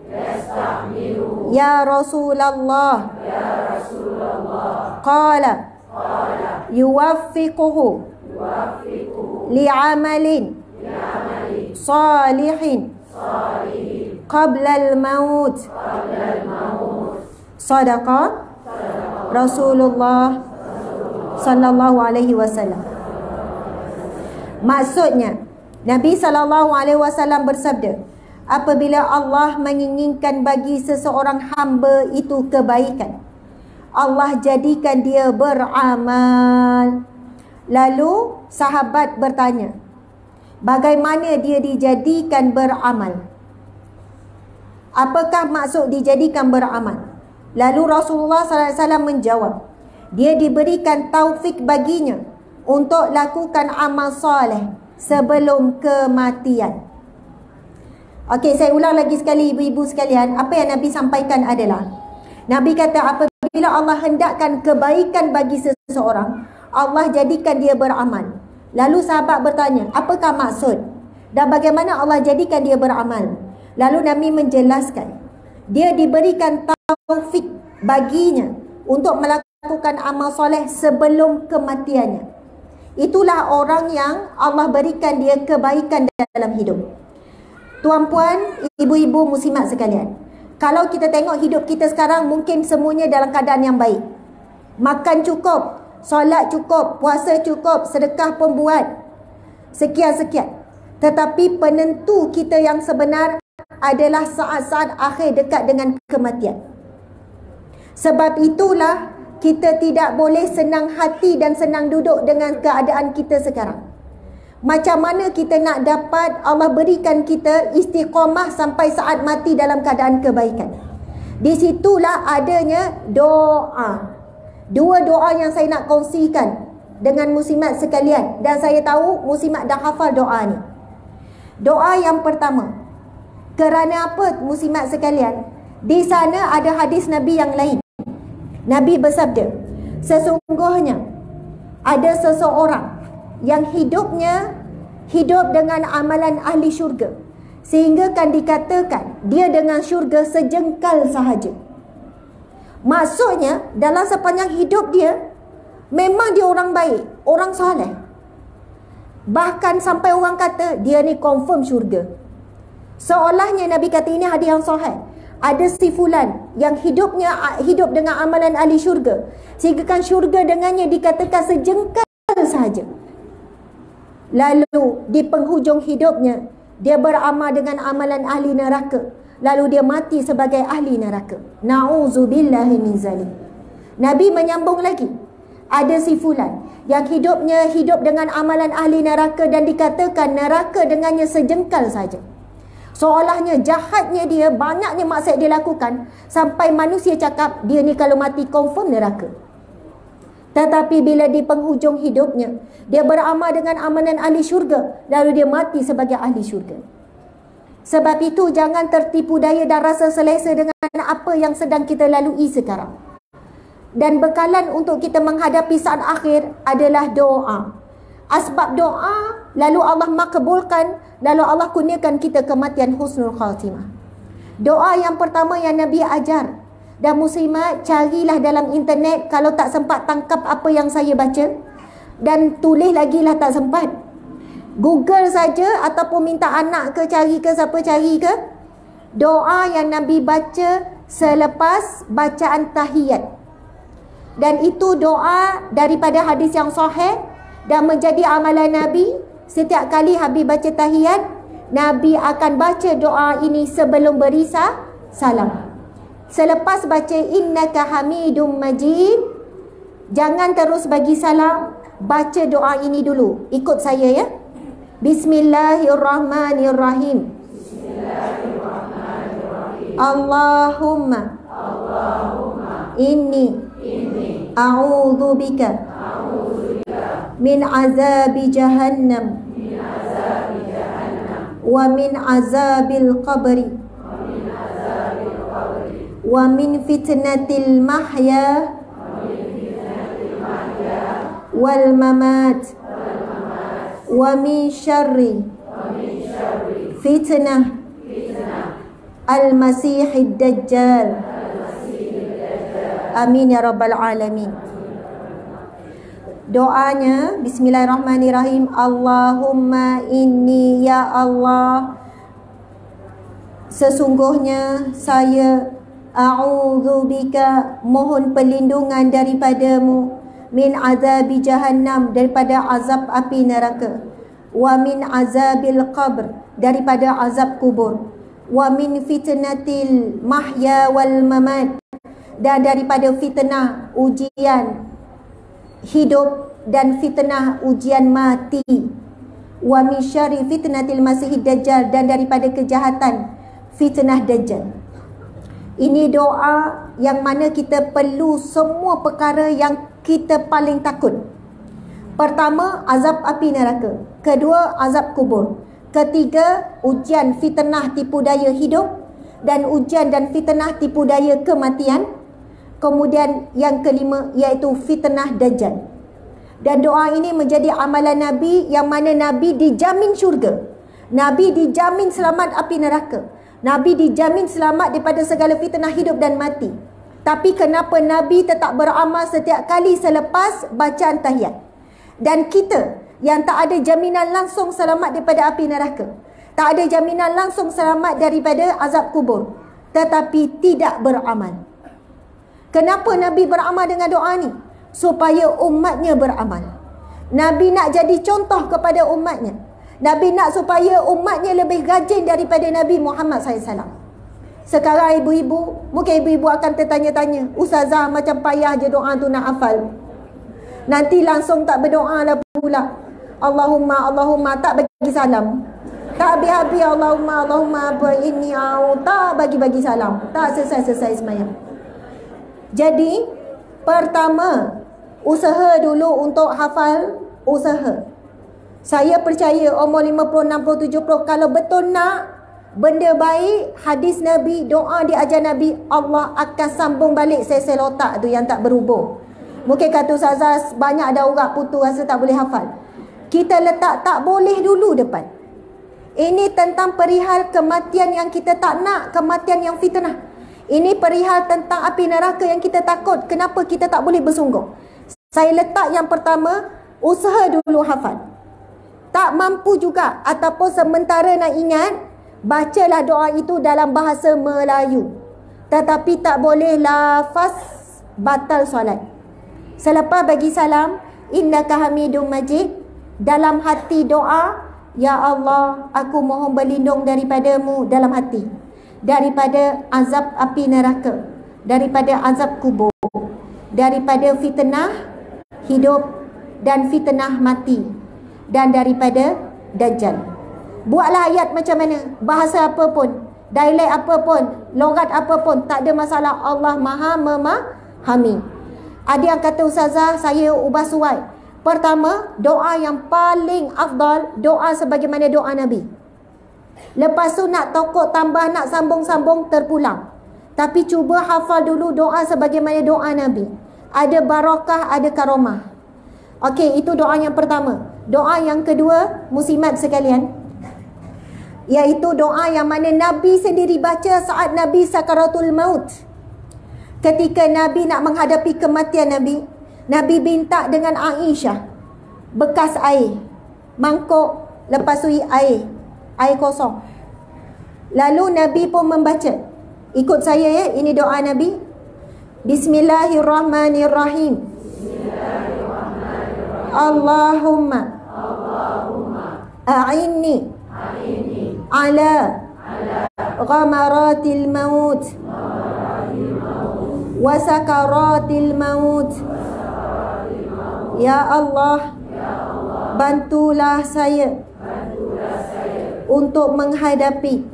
D: ya Rasulullah qala yuwaffiquhu li'amalin salihin qabla al-maut. Sadaqa Rasulullah sallallahu alaihi wasallam. Maksudnya Nabi sallallahu alaihi wasallam bersabda, apabila Allah menginginkan bagi seseorang hamba itu kebaikan, Allah jadikan dia beramal. Lalu sahabat bertanya, bagaimana dia dijadikan beramal? Apakah maksud dijadikan beramal? Lalu Rasulullah SAW menjawab, dia diberikan taufik baginya untuk lakukan amal soleh sebelum kematian. Okey, saya ulang lagi sekali ibu-ibu sekalian. Apa yang Nabi sampaikan adalah, Nabi kata apabila Allah hendakkan kebaikan bagi seseorang, Allah jadikan dia beramal. Lalu sahabat bertanya, apakah maksud? Dan bagaimana Allah jadikan dia beramal? Lalu Nabi menjelaskan, dia diberikan taufik baginya untuk melakukan amal soleh sebelum kematiannya. Itulah orang yang Allah berikan dia kebaikan dalam hidup. Tuan-puan, ibu-ibu muslimat sekalian, kalau kita tengok hidup kita sekarang, mungkin semuanya dalam keadaan yang baik. Makan cukup, solat cukup, puasa cukup, sedekah pun buat, sekian-sekian. Tetapi penentu kita yang sebenar adalah saat-saat akhir dekat dengan kematian. Sebab itulah kita tidak boleh senang hati dan senang duduk dengan keadaan kita sekarang. Macam mana kita nak dapat Allah berikan kita istiqamah sampai saat mati dalam keadaan kebaikan? Di situlah adanya doa. Dua doa yang saya nak kongsikan dengan muslimat sekalian, dan saya tahu muslimat dah hafal doa ni. Doa yang pertama, kerana apa muslimat sekalian? Di sana ada hadis Nabi yang lain. Nabi bersabda, sesungguhnya ada seseorang yang hidupnya hidup dengan amalan ahli syurga, sehingga kan dikatakan dia dengan syurga sejengkal sahaja. Maksudnya dalam sepanjang hidup dia memang dia orang baik, orang soleh. Bahkan sampai orang kata dia ni confirm syurga. Seolahnya Nabi kata, ini hadis yang sahih, ada si fulan yang hidupnya hidup dengan amalan ahli syurga, sehingga kan syurga dengannya dikatakan sejengkal sahaja. Lalu di penghujung hidupnya dia beramal dengan amalan ahli neraka, lalu dia mati sebagai ahli neraka. Na'udzubillahi min zalik. Nabi menyambung lagi, ada si fulan yang hidupnya hidup dengan amalan ahli neraka dan dikatakan neraka dengannya sejengkal saja. Seolahnya jahatnya dia, banyaknya maksiat dia lakukan, sampai manusia cakap dia ni kalau mati confirm neraka. Tetapi bila di penghujung hidupnya dia beramal dengan amalan ahli syurga, lalu dia mati sebagai ahli syurga. Sebab itu jangan tertipu daya dan rasa selesa dengan apa yang sedang kita lalui sekarang. Dan bekalan untuk kita menghadapi saat akhir adalah doa. Asbab doa, lalu Allah makbulkan, lalu Allah kurniakan kita kematian husnul khatimah. Doa yang pertama yang Nabi ajar, dan muslimat carilah dalam internet, kalau tak sempat tangkap apa yang saya baca, dan tulis lagi lah tak sempat, Google saja ataupun minta anak ke cari ke, siapa cari ke, doa yang Nabi baca selepas bacaan tahiyat. Dan itu doa daripada hadis yang sahih dan menjadi amalan Nabi. Setiap kali Habib baca tahiyat, Nabi akan baca doa ini sebelum beri salam. Selepas baca innaka hamidum majid, jangan terus bagi salam, baca doa ini dulu. Ikut saya ya. Bismillahirrahmanirrahim. Allahumma inni a'udzubika min azabi jahannam wa min azabil qabri wa min fitnatil mahya wal mamat wa min syarri fitnah al-masihid dajjal. Amin ya rabbal alamin. Doanya bismillahirrahmanirrahim. Allahumma inni, ya Allah, sesungguhnya saya a'udzubika, mohon perlindungan daripadamu, min azabi jahannam, daripada azab api neraka, wa min azabil qabr, daripada azab kubur, wa min fitnatil mahya wal mamat, dan daripada fitnah ujian hidup dan fitnah ujian mati, wa min syarri fitnatil masihid dajjal, dan daripada kejahatan fitnah dajjal. Ini doa yang mana kita perlu semua perkara yang kita paling takut. Pertama, azab api neraka. Kedua, azab kubur. Ketiga, ujian fitnah tipu daya hidup, dan ujian dan fitnah tipu daya kematian. Kemudian yang kelima iaitu fitnah dajjal. Dan doa ini menjadi amalan Nabi, yang mana Nabi dijamin syurga, Nabi dijamin selamat api neraka, Nabi dijamin selamat daripada segala fitnah hidup dan mati. Tapi kenapa Nabi tetap beramal setiap kali selepas bacaan tahiyat? Dan kita yang tak ada jaminan langsung selamat daripada api neraka, tak ada jaminan langsung selamat daripada azab kubur, tetapi tidak beramal. Kenapa Nabi beramal dengan doa ni? Supaya umatnya beramal. Nabi nak jadi contoh kepada umatnya. Nabi nak supaya umatnya lebih rajin daripada Nabi Muhammad SAW. Sekarang ibu-ibu, mungkin ibu-ibu akan tertanya-tanya, Ustazah macam payah je doa tu nak hafal, nanti langsung tak berdoa lah pula. Allahumma tak bagi salam. Tak habis-habis Allahumma apa ini tak bagi salam. Tak selesai semayang. Jadi pertama, usaha dulu untuk hafal, usaha. Saya percaya umur 50, 60, 70 kalau betul nak benda baik, hadis Nabi, doa diajar Nabi, Allah akan sambung balik sel-sel otak tu yang tak berhubung. Mungkin kata Ustazah banyak ada orang putus rasa tak boleh hafal. Kita letak tak boleh dulu depan. Ini tentang perihal kematian yang kita tak nak, kematian yang fitnah. Ini perihal tentang api neraka yang kita takut. Kenapa kita tak boleh bersungguh? Saya letak yang pertama, usaha dulu hafal. Tak mampu juga ataupun sementara nak ingat, bacalah doa itu dalam bahasa Melayu. Tetapi tak boleh lafaz, batal solat. Selepas bagi salam, innaka hamidum majid, dalam hati doa, ya Allah, aku mohon berlindung daripadamu dalam hati, daripada azab api neraka, daripada azab kubur, daripada fitnah hidup dan fitnah mati, dan daripada Dajjal. Buatlah ayat macam mana, bahasa apa pun, dialek apa pun, logat apa pun, tak ada masalah. Allah Maha memahami. Ada yang kata Ustazah, saya ubah suai. Pertama, doa yang paling afdal, doa sebagaimana doa Nabi. Lepas tu nak tokok tambah, nak sambung-sambung, terpulang. Tapi cuba hafal dulu doa sebagaimana doa Nabi. Ada barakah, ada karamah. Okey, itu doa yang pertama. Doa yang kedua, muslimat sekalian, iaitu doa yang mana Nabi sendiri baca saat Nabi sakaratul maut. Ketika Nabi nak menghadapi kematian Nabi minta dengan Aisyah bekas air, mangkuk, lepas tu air kosong. Lalu Nabi pun membaca. Ikut saya ya, ini doa Nabi. Bismillahirrahmanirrahim. Allahumma a'inni ala ghamaratil maut wa sakaratil maut. Ya Allah, bantulah saya untuk menghadapi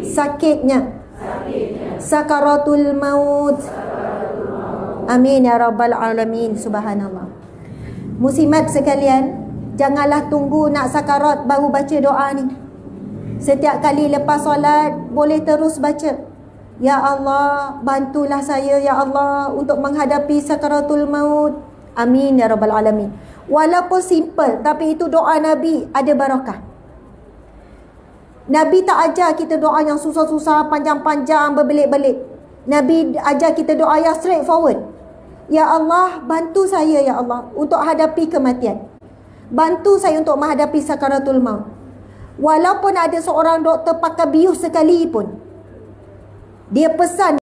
D: sakitnya sakaratul maut. Amin ya rabbal alamin. Subhanallah. Muslimat sekalian, janganlah tunggu nak sakarat baru baca doa ni. Setiap kali lepas solat boleh terus baca. Ya Allah, bantulah saya ya Allah untuk menghadapi sakaratul maut. Amin ya rabbal alamin. Walaupun simple, tapi itu doa Nabi ada barakah. Nabi tak ajar kita doa yang susah-susah, panjang-panjang, berbelit-belit. Nabi ajar kita doa yang straightforward. Ya Allah, bantu saya ya Allah untuk hadapi kematian. Bantu saya untuk menghadapi sakaratul maut. Walaupun ada seorang doktor pakai bius sekalipun, dia pesan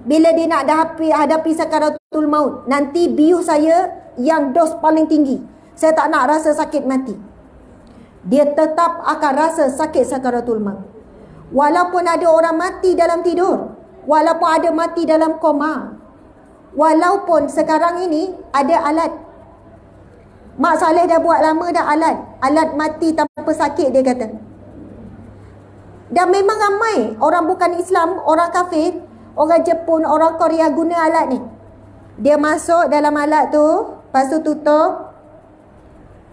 D: bila dia nak hadapi sakaratul maut, nanti bius saya yang dos paling tinggi. Saya tak nak rasa sakit mati. Dia tetap akan rasa sakit sakaratul maut. Walaupun ada orang mati dalam tidur, walaupun ada mati dalam koma, walaupun sekarang ini ada alat. Mak Saleh dah buat lama dah alat mati tanpa sakit, dia kata. Dan memang ramai orang bukan Islam, orang kafir, orang Jepun, orang Korea guna alat ni. Dia masuk dalam alat tu, lepas tu tutup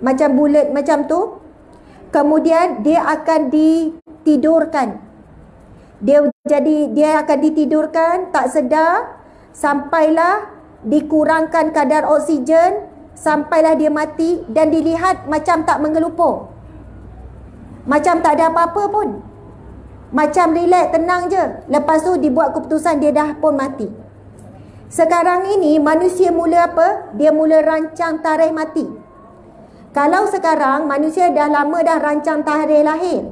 D: macam bulat macam tu. Kemudian dia akan ditidurkan. Dia akan ditidurkan tak sedar sampailah dikurangkan kadar oksigen, sampailah dia mati, dan dilihat macam tak menggelupur, macam tak ada apa-apa pun, macam relax, tenang je. Lepas tu dibuat keputusan dia dah pun mati. Sekarang ini manusia mula apa? Dia mula rancang tarikh mati. Kalau sekarang manusia dah lama dah rancang tarikh lahir.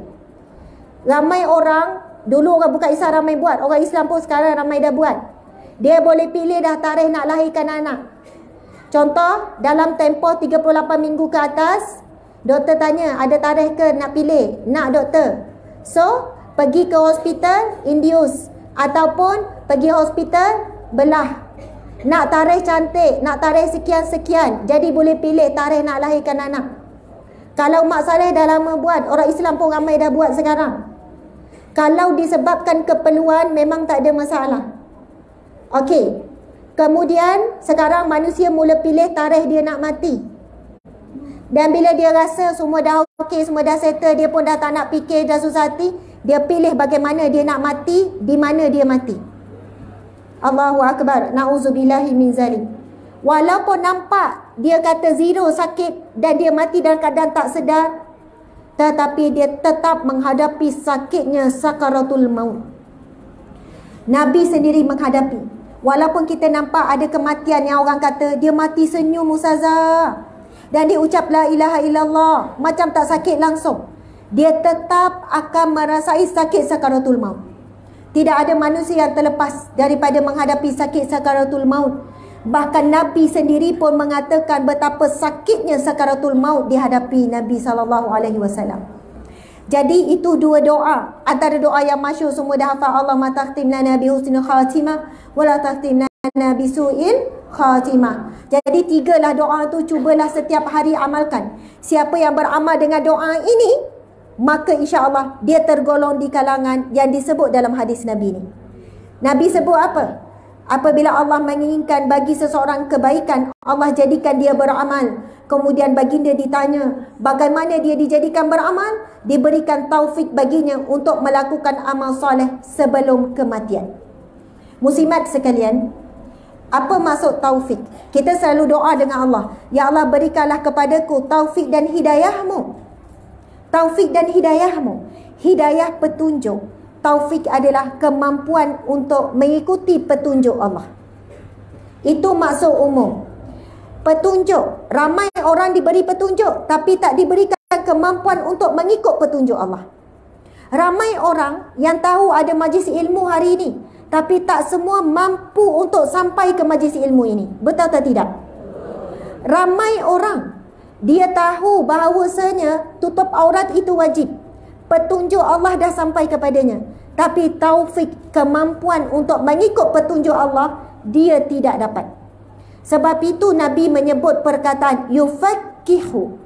D: Ramai orang, dulu orang bukan Islam ramai buat, orang Islam pun sekarang ramai dah buat. Dia boleh pilih dah tarikh nak lahirkan anak. Contoh, dalam tempoh 38 minggu ke atas, doktor tanya, ada tarikh ke nak pilih? Nak doktor. So, pergi ke hospital, induce. Ataupun pergi hospital, belah. Nak tarikh cantik, nak tarikh sekian-sekian. Jadi boleh pilih tarikh nak lahirkan anak. Kalau Mak Saleh dah lama buat, orang Islam pun ramai dah buat sekarang. Kalau disebabkan keperluan, memang tak ada masalah. Okey. Kemudian sekarang manusia mula pilih tarikh dia nak mati. Dan bila dia rasa semua dah okey, semua dah settle, dia pun dah tak nak fikir, dah susah hati, dia pilih bagaimana dia nak mati, di mana dia mati. Allahu Akbar. Na'udzubillahi min zalim. Walaupun nampak dia kata zero sakit dan dia mati dalam keadaan tak sedar, tetapi dia tetap menghadapi sakitnya sakaratul maut. Nabi sendiri menghadapi. Walaupun kita nampak ada kematian yang orang kata dia mati senyum Ustazah, dan dia ucap la ilaha illallah, macam tak sakit langsung, dia tetap akan merasai sakit sakaratul maut. Tidak ada manusia yang terlepas daripada menghadapi sakit sakaratul maut. Bahkan Nabi sendiri pun mengatakan betapa sakitnya sakaratul maut dihadapi Nabi SAW. Jadi itu dua doa. Antara doa yang masyhur semua dah hafal, Allahumma takhtim lana bi husnil khatimah wa la takhtim lana bi su'il khatimah. Jadi tigalah doa tu, cubalah setiap hari amalkan. Siapa yang beramal dengan doa ini, maka insya-Allah dia tergolong di kalangan yang disebut dalam hadis Nabi ni. Nabi sebut apa? Apabila Allah menginginkan bagi seseorang kebaikan, Allah jadikan dia beramal. Kemudian baginda ditanya, bagaimana dia dijadikan beramal? Diberikan taufik baginya untuk melakukan amal soleh sebelum kematian. Muslimat sekalian, apa maksud taufik? Kita selalu doa dengan Allah, ya Allah berikanlah kepadaku taufik dan hidayahmu. Taufik dan hidayahmu. Hidayah petunjuk. Taufik adalah kemampuan untuk mengikuti petunjuk Allah. Itu maksud umum. Petunjuk. Ramai orang diberi petunjuk, tapi tak diberikan kemampuan untuk mengikut petunjuk Allah. Ramai orang yang tahu ada majlis ilmu hari ini, tapi tak semua mampu untuk sampai ke majlis ilmu ini. Betul atau tidak? Ramai orang, dia tahu bahawasanya tutup aurat itu wajib. Petunjuk Allah dah sampai kepadanya, tapi taufik, kemampuan untuk mengikut petunjuk Allah, dia tidak dapat. Sebab itu Nabi menyebut perkataan yufaqihu,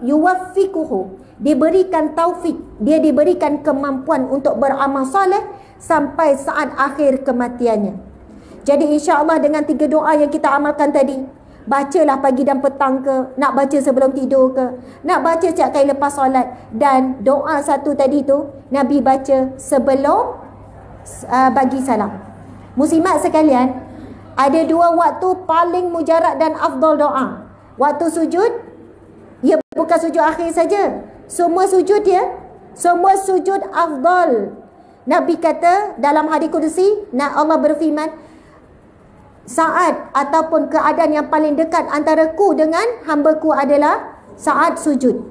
D: yuwaffiquhu, diberikan taufik, dia diberikan kemampuan untuk beramal soleh sampai saat akhir kematiannya. Jadi insya-Allah dengan 3 doa yang kita amalkan tadi, bacalah pagi dan petang ke, nak baca sebelum tidur ke, nak baca setiap kali lepas solat. Dan doa satu tadi tu Nabi baca sebelum bagi salam. Muslimat sekalian, ada 2 waktu paling mujarab dan afdal doa. Waktu sujud, ya bukan sujud akhir saja, semua sujud ya, semua sujud afdal. Nabi kata dalam hadis kudusi, Allah berfirman, saat ataupun keadaan yang paling dekat antaraku dengan hamba-Ku adalah saat sujud.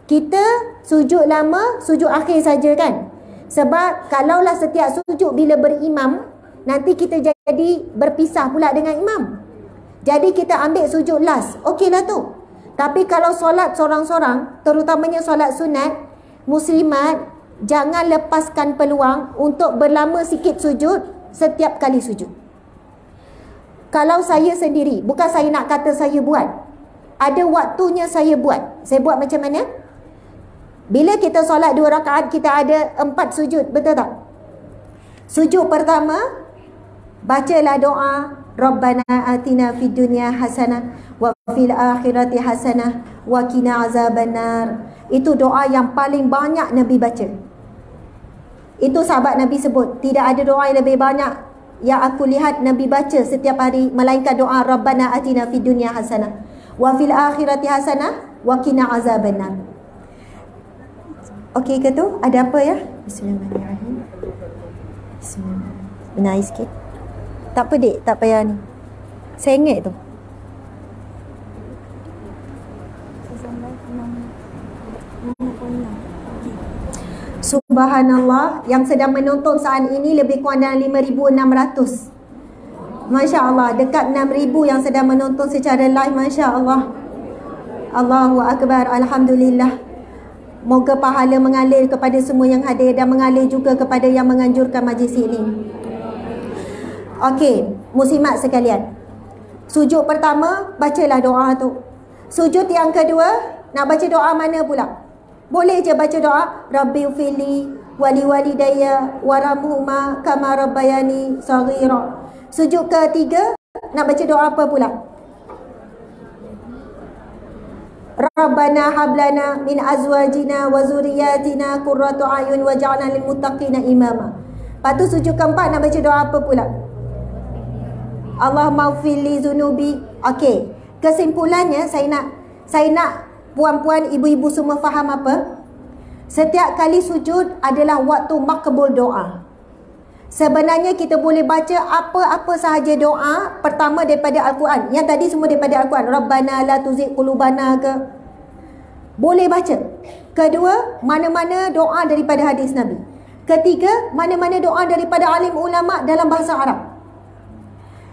D: Kita sujud lama, sujud akhir saja kan? Sebab kalaulah setiap sujud bila berimam, nanti kita jadi berpisah pula dengan imam. Jadi kita ambil sujud last, okeylah tu. Tapi kalau solat sorang-sorang, terutamanya solat sunat, muslimat, jangan lepaskan peluang untuk berlama sikit sujud setiap kali sujud. Kalau saya sendiri, bukan saya nak kata saya buat, ada waktunya saya buat. Saya buat macam mana? Bila kita solat 2 rakaat, kita ada 4 sujud, betul tak? Sujud pertama, bacalah doa Rabbana atina fid dunya hasanah wa fil akhirati hasanah wa qina azabannar. Itu doa yang paling banyak Nabi baca. Itu sahabat Nabi sebut, tidak ada doa yang lebih banyak yang aku lihat Nabi baca setiap hari melainkan doa Rabbana atina fid dunya hasanah wa fil akhirati hasanah wa qina azabannar. Okey ke tu? Ada apa ya? Bismillahirrahmanirrahim. Bismillahirrahmanirrahim. Benar sikit. Tak apa dek, tak payah ni. Saya ingat tu. Subhanallah, yang sedang menonton saat ini lebih kurang dalam 5,600. Masya Allah, dekat 6,000 yang sedang menonton secara live. Masya Allah. Allahu Akbar, Alhamdulillah. Moga pahala mengalir kepada semua yang hadir dan mengalir juga kepada yang menganjurkan majlis ini. Okey, muslimat sekalian, sujud pertama, bacalah doa tu. Sujud yang kedua, Nak baca doa mana pula? Boleh je baca doa Rabbighfirli wali walidayya warhamhuma kama rabbayani saghira. Sujud ketiga nak baca doa apa pula? Rabbana hablana min azwajina wa zurriyyatina qurrata a'yun waj'alna lil muttaqina imama. Lepas tu sujud keempat nak baca doa apa pula? Allahumma ighfirli zunubi. Okey, kesimpulannya saya nak puan-puan, ibu-ibu semua faham apa? Setiap kali sujud adalah waktu makbul doa. Sebenarnya kita boleh baca apa-apa sahaja doa. Pertama daripada Al-Quran. Yang tadi semua daripada Al-Quran. Rabbana la tuzigh qulubana ke. Boleh baca. Kedua, mana-mana doa daripada hadis Nabi. Ketiga, mana-mana doa daripada alim ulama dalam bahasa Arab.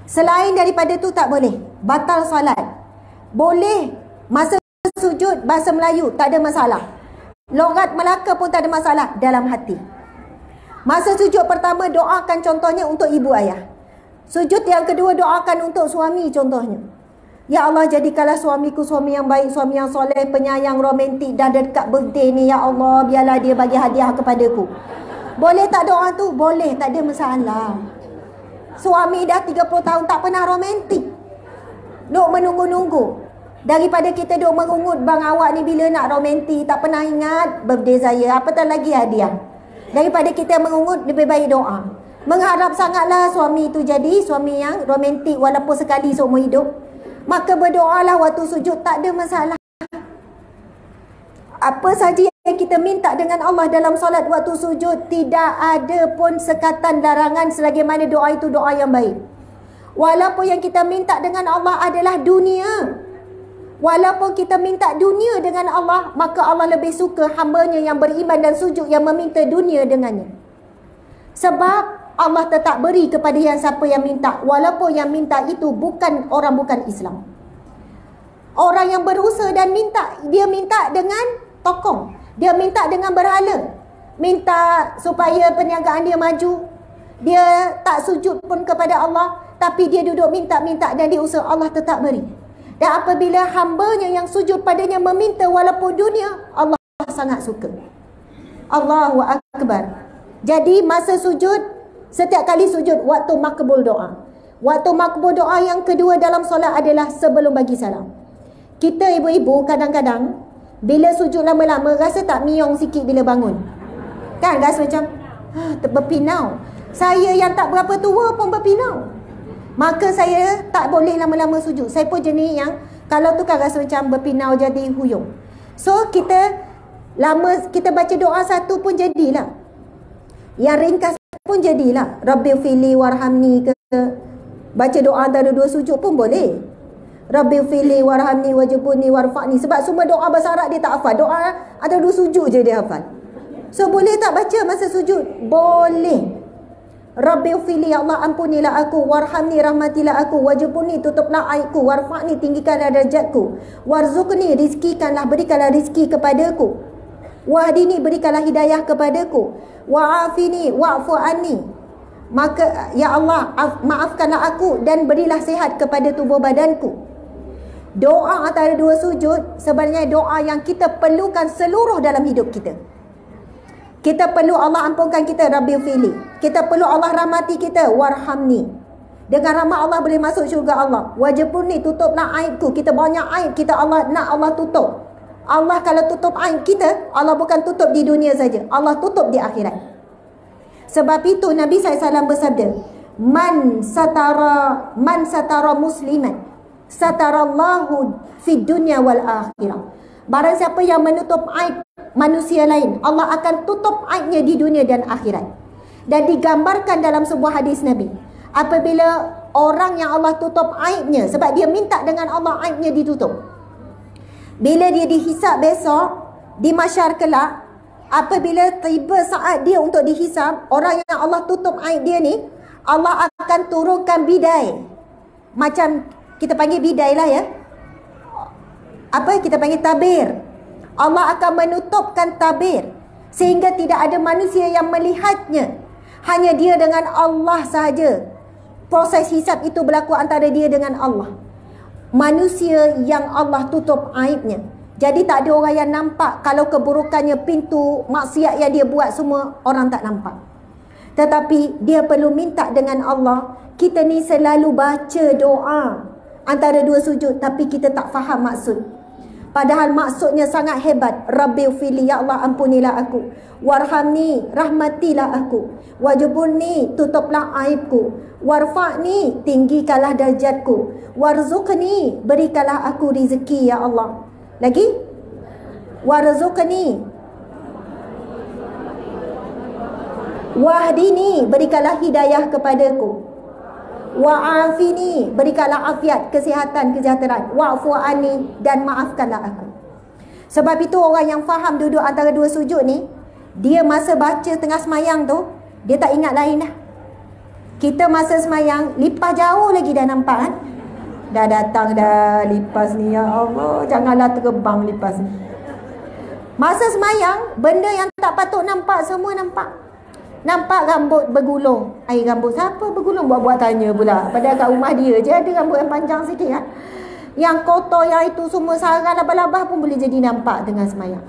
D: Selain daripada tu tak boleh. Batal salat. Boleh masa sujud bahasa Melayu, tak ada masalah. Logat Melaka pun tak ada masalah dalam hati. Masa sujud pertama doakan contohnya untuk ibu ayah. Sujud yang kedua doakan untuk suami contohnya. Ya Allah, jadikanlah suamiku suami yang baik, suami yang soleh, penyayang, romantik. Dah dekat birthday ni, ya Allah, biarlah dia bagi hadiah kepadaku. Boleh tak doa tu? Boleh, tak ada masalah. Suami dah 30 tahun tak pernah romantik. Duk menunggu-nunggu. Daripada kita duk merungut, bang awak ni bila nak romantik, tak pernah ingat birthday saya, apatah lagi hadiah. Daripada kita mengungut, lebih baik doa. Mengharap sangatlah suami itu jadi suami yang romantik walaupun sekali seumur hidup. Maka berdoalah waktu sujud, tak ada masalah. Apa saja yang kita minta dengan Allah dalam solat waktu sujud, tidak ada pun sekatan larangan selagi mana doa itu doa yang baik. Walaupun yang kita minta dengan Allah adalah dunia. Walaupun kita minta dunia dengan Allah, maka Allah lebih suka hambanya yang beriman dan sujud yang meminta dunia dengannya. Sebab Allah tetap beri kepada yang siapa yang minta, walaupun yang minta itu bukan Islam. Orang yang berusaha dan minta, dia minta dengan tokong, dia minta dengan berhala, minta supaya perniagaan dia maju. Dia tak sujud pun kepada Allah, tapi dia duduk minta-minta dan dia usaha, Allah tetap beri. Dan apabila hambanya yang sujud padanya meminta walaupun dunia, Allah sangat suka. Allahu Akbar. Jadi masa sujud, setiap kali sujud, waktu makbul doa. Waktu makbul doa yang kedua dalam solat adalah sebelum bagi salam. Kita ibu-ibu kadang-kadang bila sujud lama-lama rasa tak miong sikit bila bangun. Kan rasa macam berpinau. Saya yang tak berapa tua pun berpinau. Maka saya tak boleh lama-lama sujud. Saya pun jenis yang kalau tu kan rasa macam berpinau jadi huyung. So kita baca doa satu pun jadilah. Yang ringkas pun jadilah. Rabbighfirli warhamni ke. Baca doa antara dua sujud pun boleh. Rabbighfirli warhamni wajibuni warfa'ni. Sebab semua doa bahasa Arab dia tak hafal. Doa antara dua sujud je dia hafal. So boleh tak baca masa sujud? Boleh. Rabbighfirli, ya Allah ampunilah aku, warhamni rahmatilah aku, wajibuni tutuplah aibku, warfa'ni tinggikanlah derajatku, warzuqni rizkikanlah, berikanlah rizki kepadaku, wahdini berikanlah hidayah kepadaku, wa'afini wa'fu anni. Maka ya Allah maafkanlah aku dan berilah sihat kepada tubuh badanku. Doa antara dua sujud sebenarnya doa yang kita perlukan seluruh dalam hidup kita. Kita perlu Allah ampunkan kita, Rabbighfirli. Kita perlu Allah rahmati kita, warhamni. Dengan rahmat Allah boleh masuk syurga Allah. Wajibuni, tutuplah aibku. Kita banyak aib, kita Allah nak Allah tutup. Allah kalau tutup aib kita, Allah bukan tutup di dunia saja, Allah tutup di akhirat. Sebab itu Nabi SAW bersabda, Man satara musliman satarallahu fid dunya wal akhirah. Barang siapa yang menutup aib manusia lain, Allah akan tutup aibnya di dunia dan akhirat. Dan digambarkan dalam sebuah hadis Nabi, apabila orang yang Allah tutup aibnya, sebab dia minta dengan Allah aibnya ditutup, bila dia dihisap besok di mahsyar kelak, apabila tiba saat dia untuk dihisap, orang yang Allah tutup aib dia ni, Allah akan turunkan bidai. Macam kita panggil bidai lah ya, apa kita panggil tabir. Allah akan menutupkan tabir sehingga tidak ada manusia yang melihatnya. Hanya dia dengan Allah sahaja. Proses hisap itu berlaku antara dia dengan Allah. Manusia yang Allah tutup aibnya, Jadi tak ada orang yang nampak kalau keburukannya, pintu maksiat yang dia buat semua orang tak nampak. Tetapi dia perlu minta dengan Allah. Kita ni selalu baca doa antara dua sujud tapi kita tak faham maksud. Padahal maksudnya sangat hebat. Rabbighfirli, ya Allah ampunilah aku. Warhamni, rahmatilah aku. Wajburni, tutuplah aibku. Warfa'ni, tinggikanlah darjatku. Warzuqni, berikanlah aku rezeki ya Allah. Lagi? Warzuqni. Wahdini, berikanlah hidayah kepadaku. Wa'afini, berikanlah afiat, kesihatan, kesejahteraan. Wa'fu anni, dan maafkanlah aku. Sebab itu orang yang faham duduk antara dua sujud ni, dia masa baca tengah semayang tu, dia tak ingat lain dah. Kita masa semayang, lipas jauh lagi dah nampak kan? Dah datang dah lipas ni, ya Allah, janganlah terbang lipas ni. Masa semayang, benda yang tak patut nampak semua nampak. Nampak rambut bergulung. Rambut siapa bergulung? Buat-buat tanya pula. Padahal kat rumah dia je ada rambut yang panjang sikit kan. Yang kotor yang itu semua sarang labah-labah pun boleh jadi nampak tengah semayang.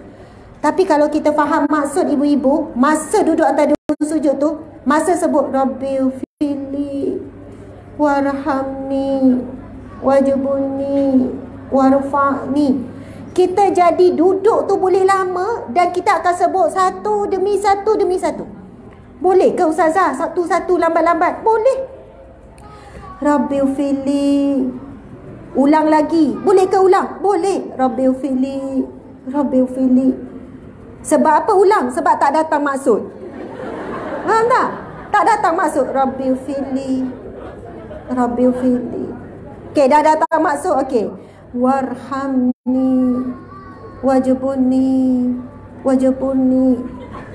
D: Tapi kalau kita faham maksud ibu-ibu, masa duduk antara dua sujud tu, masa sebut Rabbighfirli, warhamni, wajburni, warfa'ni, kita jadi duduk tu boleh lama dan kita akan sebut satu demi satu demi satu. Boleh ke Ustazah? Satu-satu lambat-lambat? Boleh. Rabbighfirli. Ulang lagi. Boleh ke ulang? Boleh. Rabbighfirli. Rabbighfirli. Sebab apa ulang? Sebab tak datang maksud. Faham tak? Tak datang maksud. Rabbighfirli. Rabbighfirli. Okey, dah datang maksud. Okey. Warhamni. Wajburni. Wajburni.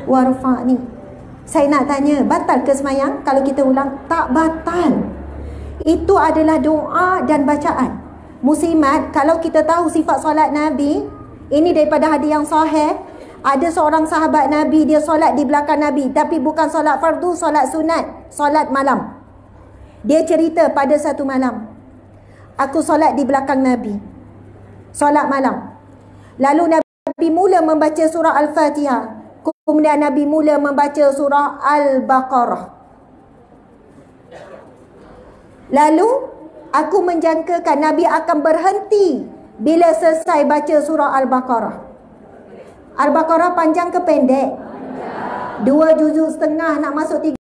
D: Warfa'ni. Saya nak tanya, batal ke semayang kalau kita ulang? Tak batal. Itu adalah doa dan bacaan. Muslimat, kalau kita tahu sifat solat Nabi, ini daripada hadis yang sahih, ada seorang sahabat Nabi, dia solat di belakang Nabi, tapi bukan solat fardu, solat sunat, solat malam. Dia cerita pada satu malam, aku solat di belakang Nabi, solat malam. Lalu Nabi mula membaca surah Al-Fatihah. Kemudian Nabi mula membaca surah Al-Baqarah. Lalu aku menjangkakan Nabi akan berhenti bila selesai baca surah Al-Baqarah. Al-Baqarah panjang ke pendek? 2 juzuk setengah nak masuk 3